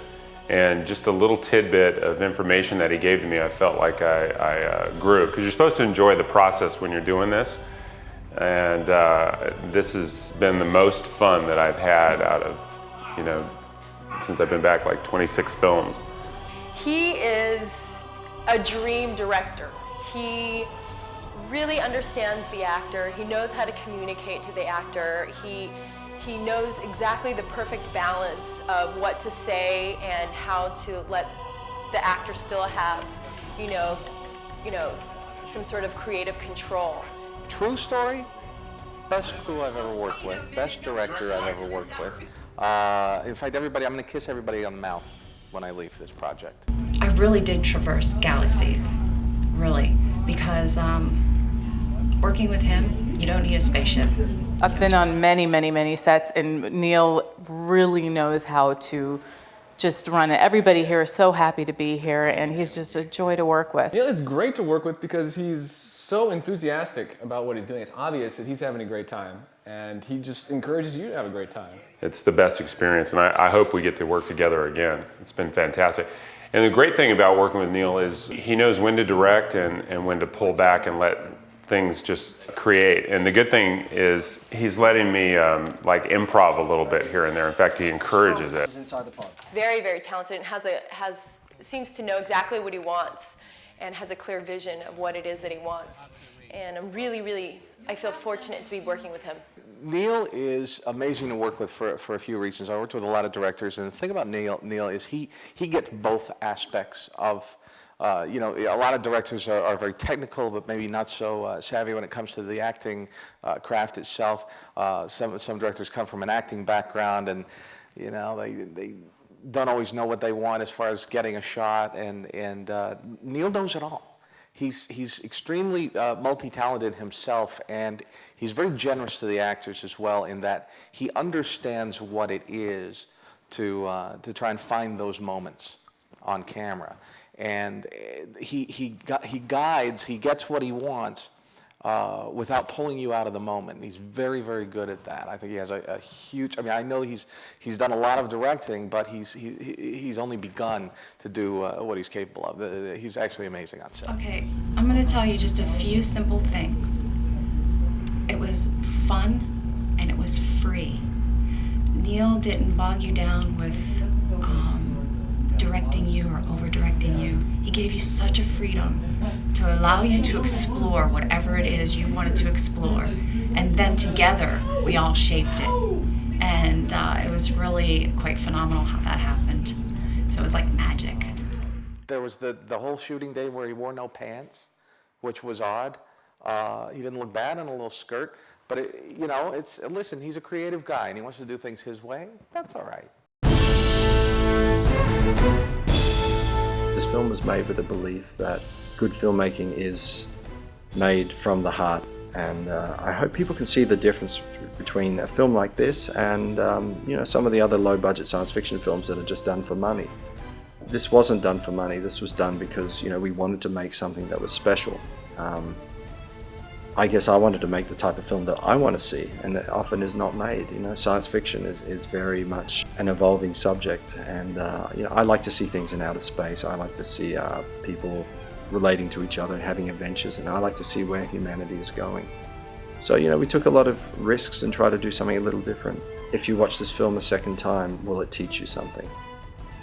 and just a little tidbit of information that he gave to me, I felt like I grew. Because you're supposed to enjoy the process when you're doing this, and this has been the most fun that I've had out of, since I've been back, like 26 films. He is a dream director. He really understands the actor. He knows how to communicate to the actor. He knows exactly the perfect balance of what to say and how to let the actor still have, some sort of creative control. True story, best crew I've ever worked with, best director I've ever worked with. In fact, I'm going to kiss everybody on the mouth when I leave this project. I really did traverse galaxies, really, because working with him, you don't need a spaceship. I've been on many, many, many sets, and Neil really knows how to just run it. Everybody here is so happy to be here, and he's just a joy to work with. Neil is great to work with because he's so enthusiastic about what he's doing. It's obvious that he's having a great time, and he just encourages you to have a great time. It's the best experience, and I hope we get to work together again. It's been fantastic. And the great thing about working with Neil is he knows when to direct and when to pull back and let things just create. And the good thing is he's letting me like improv a little bit here and there. In fact, he encourages it. Very, very talented, and seems to know exactly what he wants and has a clear vision of what it is that he wants. And I'm really, I feel fortunate to be working with him. Neil is amazing to work with for a few reasons. I worked with a lot of directors, and the thing about Neil is he gets both aspects of, a lot of directors are very technical, but maybe not so savvy when it comes to the acting craft itself. Some directors come from an acting background, and they don't always know what they want as far as getting a shot. And Neil knows it all. He's extremely multi-talented himself, and he's very generous to the actors as well, in that he understands what it is to try and find those moments on camera. And he guides, he gets what he wants, without pulling you out of the moment. And he's very, very good at that. I think he has a huge. I mean, I know he's done a lot of directing, but he's only begun to do what he's capable of. He's actually amazing on set. Okay, I'm going to tell you just a few simple things. It was fun and it was free. Neil didn't bog you down with directing you or over-directing you. He gave you such a freedom to allow you to explore whatever it is you wanted to explore. And then together, we all shaped it. And it was really quite phenomenal how that happened. So it was like magic. There was the whole shooting day where he wore no pants, which was odd. He didn't look bad in a little skirt. But, listen, he's a creative guy and he wants to do things his way. That's all right. This film was made with the belief that good filmmaking is made from the heart, and I hope people can see the difference between a film like this and some of the other low-budget science fiction films that are just done for money. This wasn't done for money. This was done because we wanted to make something that was special. I guess I wanted to make the type of film that I want to see, and that often is not made. Science fiction is very much an evolving subject, and I like to see things in outer space. I like to see people relating to each other and having adventures, and I like to see where humanity is going. So we took a lot of risks and tried to do something a little different. If you watch this film a second time, will it teach you something?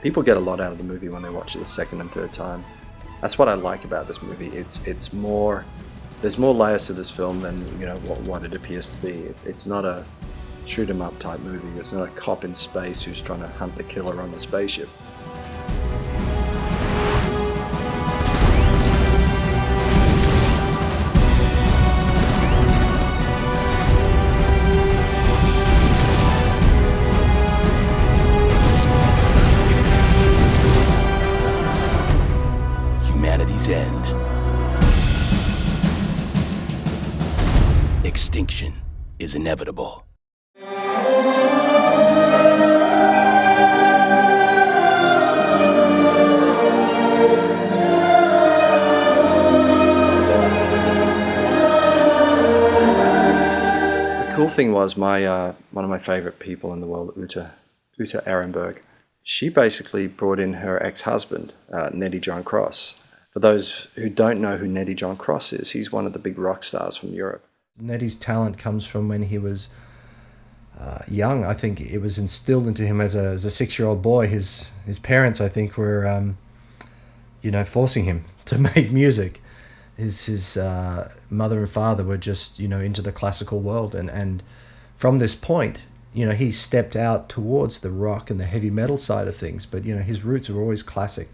People get a lot out of the movie when they watch it a second and third time. That's what I like about this movie. It's more. There's more layers to this film than what it appears to be. It's not a shoot 'em up type movie. It's not a cop in space who's trying to hunt the killer on the spaceship. Humanity's end. Extinction is inevitable. The cool thing was one of my favorite people in the world, Uta Ehrenberg. She basically brought in her ex-husband, Nettie John Cross. For those who don't know who Nettie John Cross is, he's one of the big rock stars from Europe. Nettie's talent comes from when he was young. I think it was instilled into him as a 6-year-old boy. His parents, I think, were forcing him to make music. His mother and father were just into the classical world, and from this point, he stepped out towards the rock and the heavy metal side of things. But his roots were always classic,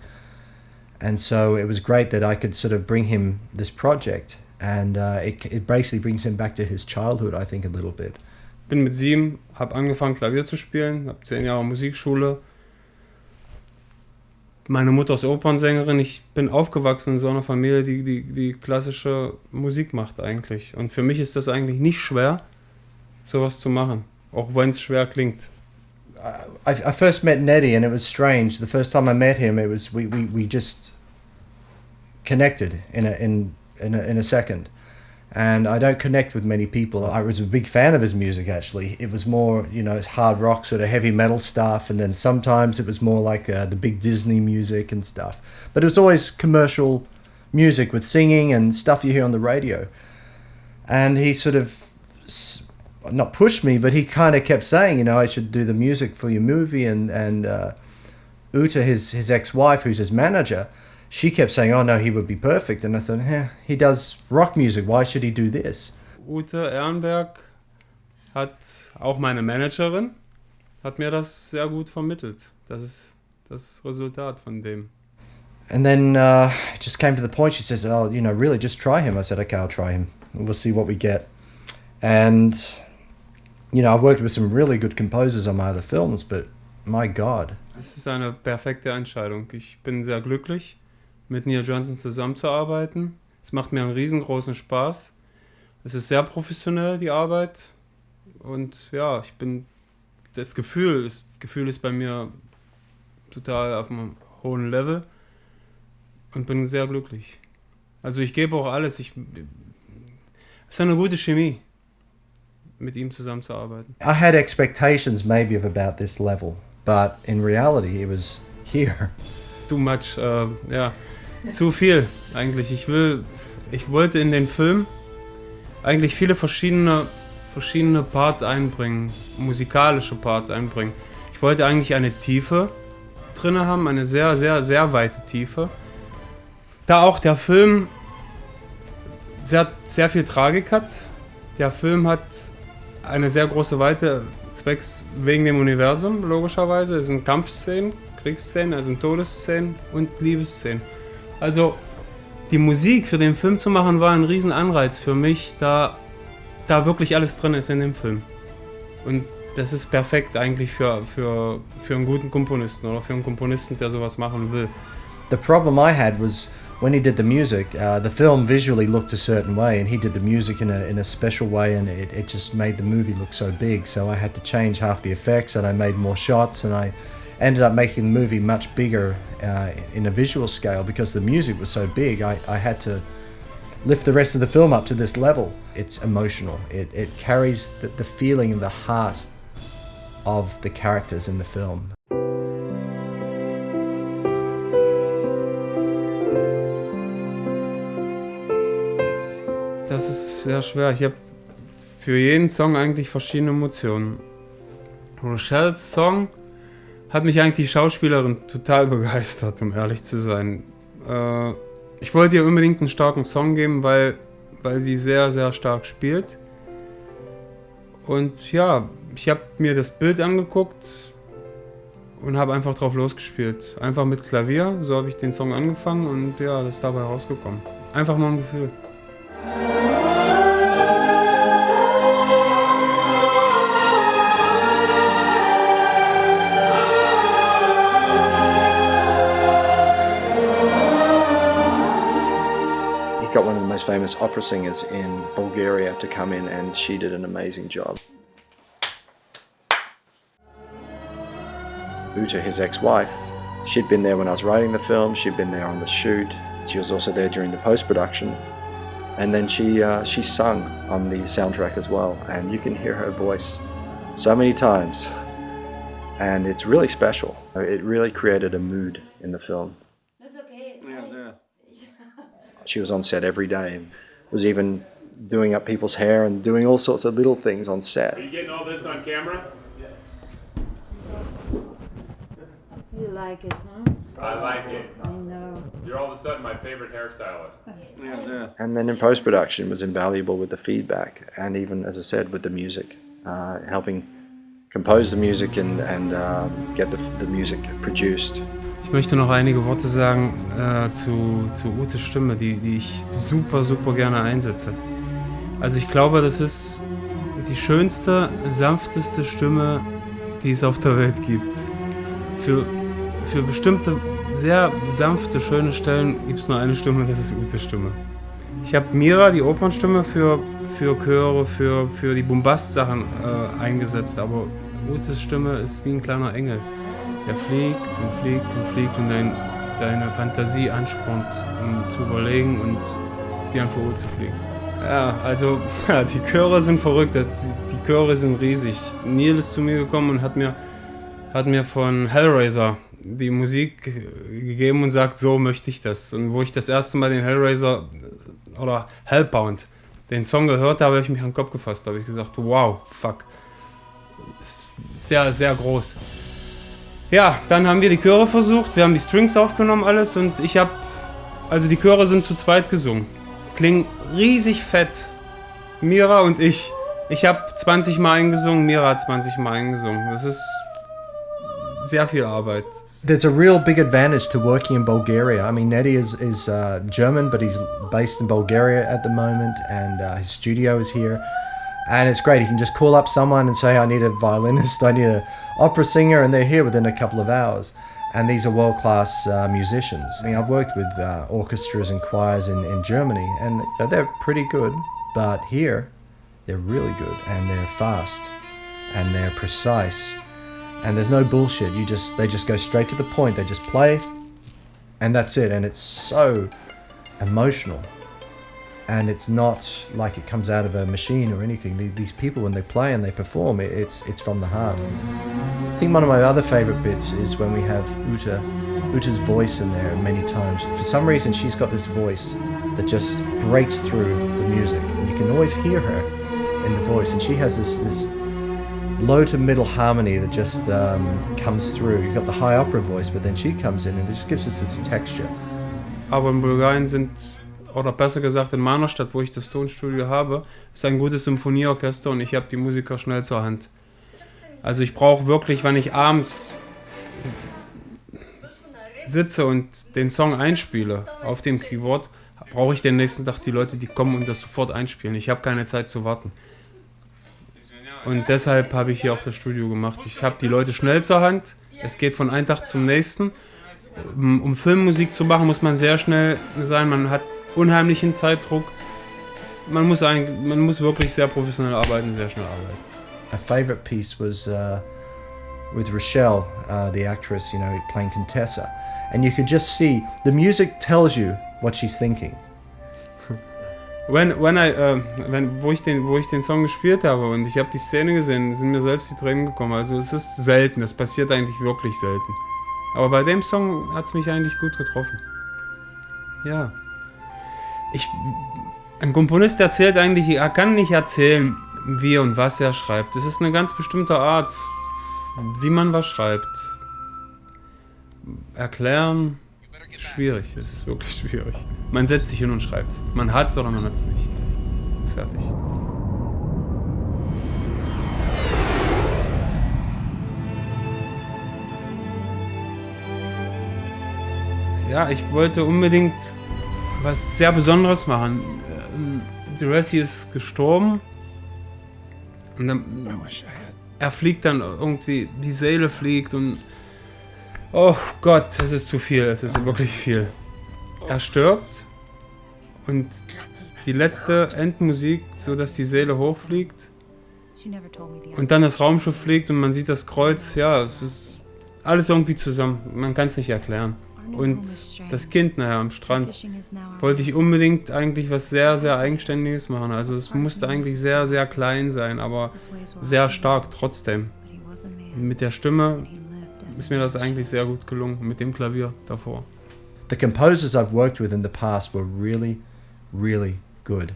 and so it was great that I could sort of bring him this project. And it basically brings him back to his childhood, I think, a little bit. Bin mit 7, habe angefangen Klavier zu spielen, habe 10 Jahre Musikschule. Meine Mutter ist Opernsängerin. Ich bin aufgewachsen in so einer Familie, die klassische Musik macht eigentlich. Und für mich ist das eigentlich nicht schwer, sowas zu machen, auch wenn es schwer klingt. I first met Nettie and it was strange. The first time I met him, it was we just connected in a second. And I don't connect with many people. I was a big fan of his music, actually. It was more, hard rock, sort of heavy metal stuff. And then sometimes it was more like the big Disney music and stuff. But it was always commercial music with singing and stuff you hear on the radio. And he sort of, not pushed me, but he kind of kept saying, I should do the music for your movie. And Uta, his ex-wife, who's his manager, she kept saying, oh no, he would be perfect. And I thought, he does rock music, why should he do this? Ute Ehrenberg hat, auch meine Managerin, hat mir das sehr gut vermittelt. Das ist das Resultat von dem. And then it just came to the point, she says, oh, really, just try him. I said, okay, I'll try him. We'll see what we get. And, I've worked with some really good composers on my other films, but my God. Es ist eine perfekte Entscheidung. Ich bin sehr glücklich, mit Neil Johnson zusammenzuarbeiten. Es macht mir einen riesengroßen Spaß. Es ist sehr professionell, die Arbeit. Und ja, das Gefühl ist bei mir total auf einem hohen Level und bin sehr glücklich. Also ich gebe auch alles. ist eine gute Chemie, mit ihm zusammenzuarbeiten. I had expectations maybe of about this level, but in reality it was here. Too much, ja, zu viel eigentlich. Ich wollte in den Film eigentlich viele verschiedene Parts einbringen, musikalische Parts einbringen. Ich wollte eigentlich eine Tiefe drin haben, eine sehr, sehr, sehr weite Tiefe. Da auch der Film sehr viel Tragik hat. Der Film hat eine sehr große Weite zwecks wegen dem Universum, logischerweise. Es sind Kampfszenen, Kriegsszenen, es sind Todesszenen und Liebesszenen. Also die Musik für den Film zu machen, war ein Riesenanreiz für mich, da wirklich alles drin ist in dem Film. Und das ist perfekt eigentlich für einen guten Komponisten oder für einen Komponisten, der sowas machen will. The problem I had was when he did the music, the film visually looked a certain way, and he did the music in a special way, and it just made the movie look so big. So I had to change half the effects, and I made more shots, and I ended up making the movie much bigger in a visual scale because the music was so big. I had to lift the rest of the film up to this level. It's emotional. It carries the feeling and the heart of the characters in the film. Das ist sehr schwer. Ich habe für jeden Song eigentlich verschiedene Emotionen. Rochelle's Song hat mich eigentlich die Schauspielerin total begeistert, um ehrlich zu sein. Ich wollte ihr unbedingt einen starken Song geben, weil sie sehr, sehr stark spielt. Und ja, ich habe mir das Bild angeguckt und habe einfach drauf losgespielt. Einfach mit Klavier, so habe ich den Song angefangen und ja, das ist dabei rausgekommen. Einfach nur ein Gefühl. Got one of the most famous opera singers in Bulgaria to come in, and she did an amazing job. Uta, his ex-wife, she'd been there when I was writing the film, she'd been there on the shoot, she was also there during the post-production, and then she sung on the soundtrack as well, and you can hear her voice so many times, and it's really special. It really created a mood in the film. She was on set every day and was even doing up people's hair and doing all sorts of little things on set. Are you getting all this on camera? You like it, huh? I like it. I know. You're all of a sudden my favorite hairstylist. And then in post-production was invaluable with the feedback and even, as I said, with the music, helping compose the music and get the music produced. Ich möchte noch einige Worte sagen zu Utes Stimme, die ich super, super gerne einsetze. Also ich glaube, das ist die schönste, sanfteste Stimme, die es auf der Welt gibt. Für bestimmte, sehr sanfte, schöne Stellen gibt es nur eine Stimme, das ist Utes Stimme. Ich habe Mira, die Opernstimme, für Chöre, für die Bombast-Sachen eingesetzt, aber Utes Stimme ist wie ein kleiner Engel. Der fliegt und fliegt und fliegt und deine Fantasie anspornt, um zu überlegen und wie ein Vogel zu fliegen. Ja, also die Chöre sind verrückt, die Chöre sind riesig. Neil ist zu mir gekommen und hat mir von Hellraiser die Musik gegeben und sagt, so möchte ich das. Und wo ich das erste Mal den Hellraiser oder Hellbound, den Song gehört habe, habe ich mich an den Kopf gefasst. Da habe ich gesagt, wow, fuck. Ist sehr, sehr groß. Ja, dann haben wir die Chöre versucht, wir haben die Strings aufgenommen, alles, und also die Chöre sind zu zweit gesungen. Klingen riesig fett. Mira und ich. Ich habe 20 Mal eingesungen, Mira hat 20 Mal eingesungen. Das ist sehr viel Arbeit. There's a real big advantage to working in Bulgaria. I mean, Neddy is German, but he's based in Bulgaria at the moment, and his studio is here. And it's great, he can just call up someone and say, I need a violinist, I need an opera singer, and they're here within a couple of hours. And these are world-class musicians. I mean, I've worked with orchestras and choirs in Germany, and they're pretty good, but here, they're really good, and they're fast, and they're precise, and there's no bullshit. They just go straight to the point, they just play, and that's it, and it's so emotional. and it's not like it comes out of a machine or anything. These people, when they play and they perform, it's from the heart. I think one of my other favorite bits is when we have Uta's voice in there many times. For some reason, she's got this voice that just breaks through the music, and you can always hear her in the voice, and she has this low to middle harmony that just comes through. You've got the high opera voice, but then she comes in and it just gives us this texture. Aber in Bulgarien sind, oder besser gesagt in meiner Stadt, wo ich das Tonstudio habe, ist ein gutes Symphonieorchester und ich habe die Musiker schnell zur Hand. Also ich brauche wirklich, wenn ich abends sitze und den Song einspiele auf dem Keyboard, brauche ich den nächsten Tag die Leute, die kommen und das sofort einspielen. Ich habe keine Zeit zu warten. Und deshalb habe ich hier auch das Studio gemacht. Ich habe die Leute schnell zur Hand. Es geht von einem Tag zum nächsten. Um Filmmusik zu machen, muss man sehr schnell sein. Man hat unheimlichen Zeitdruck. Man muss wirklich sehr professionell arbeiten, sehr schnell arbeiten. My favorite piece was with Rochelle, the actress, playing Contessa. And you can just see, the music tells you what she's thinking. Wo ich den Song gespielt habe und ich habe die Szene gesehen, sind mir selbst die Tränen gekommen. Also es ist selten, es passiert eigentlich wirklich selten. Aber bei dem Song hat es mich eigentlich gut getroffen. Ja. Ein Komponist erzählt eigentlich, er kann nicht erzählen, wie und was er schreibt. Es ist eine ganz bestimmte Art, wie man was schreibt. Erklären, schwierig, es ist wirklich schwierig. Man setzt sich hin und schreibt. Man hat's oder man hat's nicht. Fertig. Ja, ich wollte unbedingt was sehr Besonderes machen. Durassi ist gestorben und dann, er fliegt dann irgendwie, die Seele fliegt und oh Gott, es ist zu viel, es ist wirklich viel. Er stirbt und die letzte Endmusik, so dass die Seele hochfliegt und dann das Raumschiff fliegt und man sieht das Kreuz, ja, es ist alles irgendwie zusammen, man kann es nicht erklären. Und das Kind nachher am Strand wollte ich unbedingt eigentlich was sehr, sehr Eigenständiges machen. Also es musste eigentlich sehr, sehr klein sein, aber sehr stark trotzdem. Mit der Stimme ist mir das eigentlich sehr gut gelungen, mit dem Klavier davor. The composers I've worked with in the past were really, really good.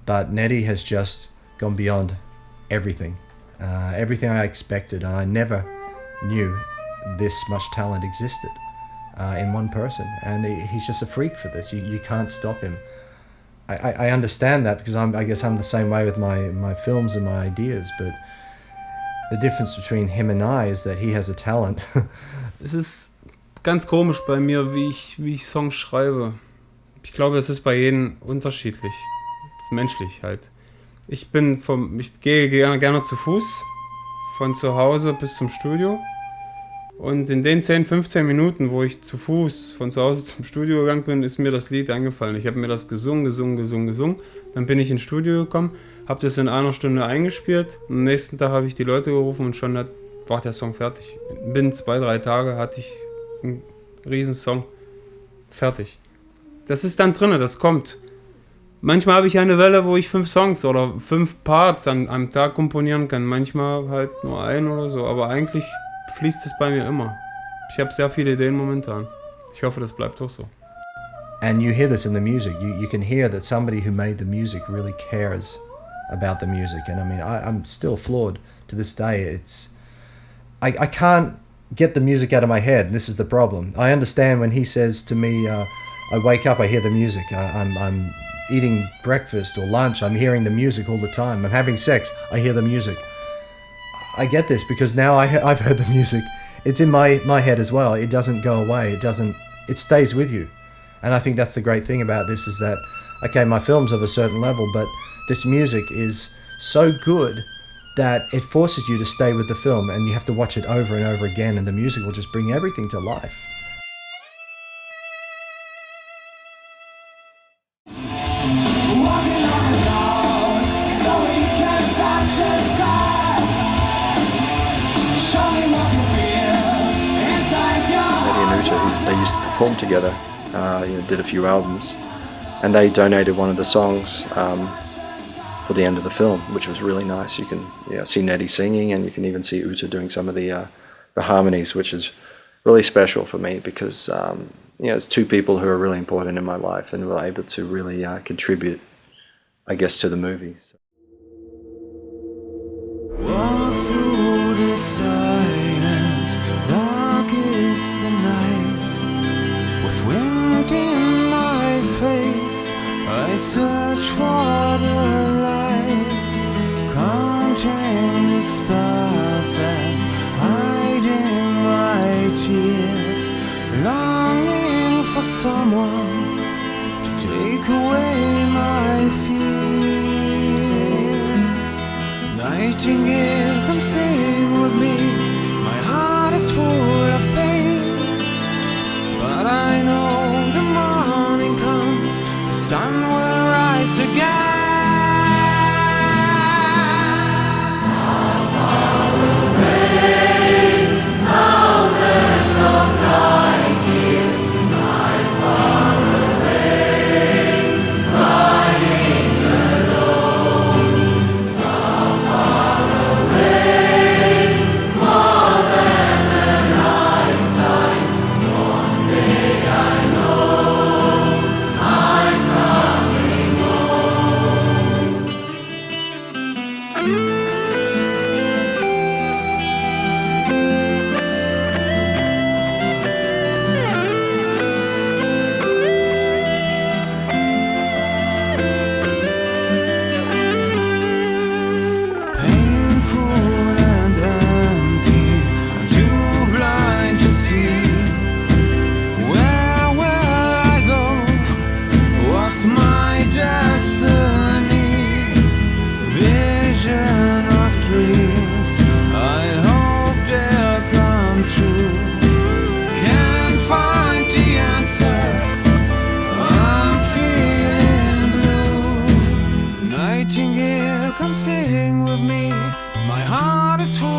But Nettie has just gone beyond everything. Everything I expected, and I never knew this much talent existed. In one person, and he's just a freak for this. You can't stop him. I understand that because I guess I'm the same way with my films and my ideas, but the difference between him and I is that he has a talent. Es ist ganz komisch bei mir, wie ich Songs schreibe. Ich glaube, es ist bei jedem unterschiedlich. Es ist menschlich halt. Ich gehe gerne zu Fuß von zu Hause bis zum Studio. Und in den 10, 15 Minuten, wo ich zu Fuß von zu Hause zum Studio gegangen bin, ist mir das Lied eingefallen. Ich habe mir das gesungen. Dann bin ich ins Studio gekommen, habe das in einer Stunde eingespielt. Am nächsten Tag habe ich die Leute gerufen und schon war der Song fertig. Binnen 2, 3 Tage hatte ich einen riesen Song fertig. Das ist dann drin, das kommt. Manchmal habe ich eine Welle, wo ich 5 Songs oder 5 Parts am Tag komponieren kann. Manchmal halt nur einen oder so, aber eigentlich fließt es bei mir immer. Ich habe sehr viele Ideen momentan. Ich hoffe, das bleibt auch so. And you hear this in the music. You can hear that somebody who made the music really cares about the music. And I mean, I'm still floored to this day. I can't get the music out of my head. And this is the problem. I understand when he says to me, I wake up, I hear the music. I'm eating breakfast or lunch, I'm hearing the music all the time. I'm having sex, I hear the music. I get this because now I've heard the music. It's in my head as well. It doesn't go away. It stays with you. And I think that's the great thing about this is that, okay, my film's of a certain level, but this music is so good that it forces you to stay with the film and you have to watch it over and over again and the music will just bring everything to life. They used to perform together, did a few albums, and they donated one of the songs for the end of the film, which was really nice. You can see Nettie singing, and you can even see Uta doing some of the harmonies, which is really special for me because it's two people who are really important in my life and were able to really contribute, I guess, to the movie. So. Walk through the silence, dark is the night. With wind in my face, I search for the light, counting the stars and hiding my tears, longing for someone to take away my fears. Nightingale, come sing with me. My heart is full of pain, but I know the morning comes, the sun will rise again. Far, far away, thousands of light years, I'm far away, crying alone. Far, far away, more than a lifetime. One day I know I'm coming home. Painful and empty, I'm too blind to see. Where will I go? What's my destiny? Vision of dreams, I hope they'll come true. Can't find the answer, I'm feeling blue. Nightingale, come sing with me. My heart is full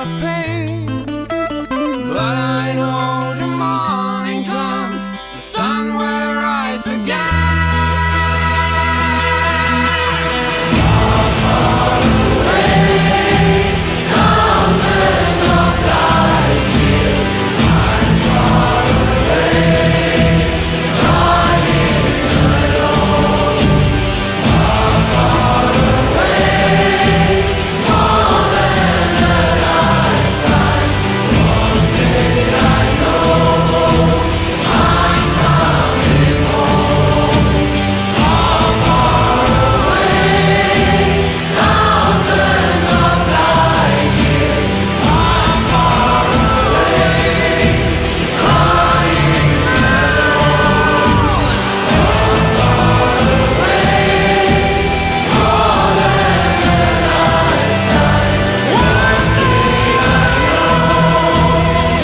of pain, but I know the morning comes, the sun will rise again. Far, far away, thousands of light years, I'm far away, crying alone. Far, far away, more than a lifetime. One day I know I'm coming home. Far, far away, thousands of light years. Far, far away, crying alone. Far, far away, more than a lifetime. One day I know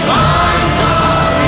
I'm coming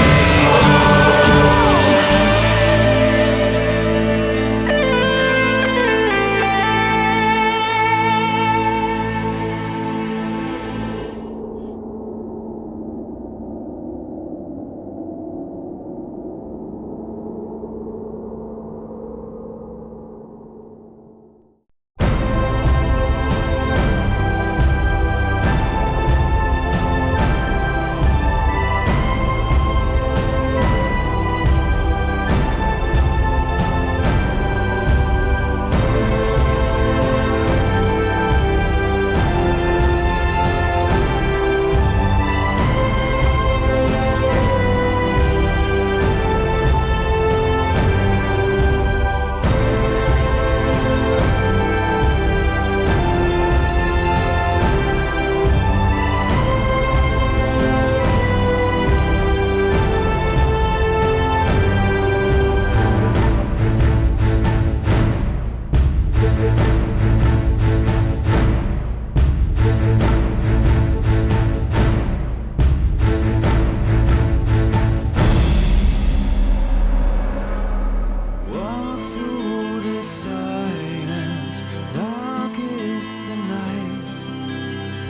Walk through the silence, dark is the night.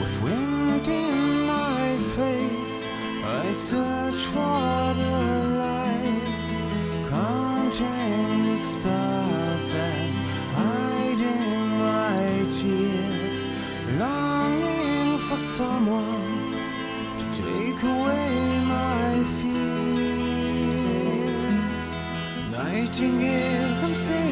With wind in my face, I search for the light, counting the stars. Nightingale, come sing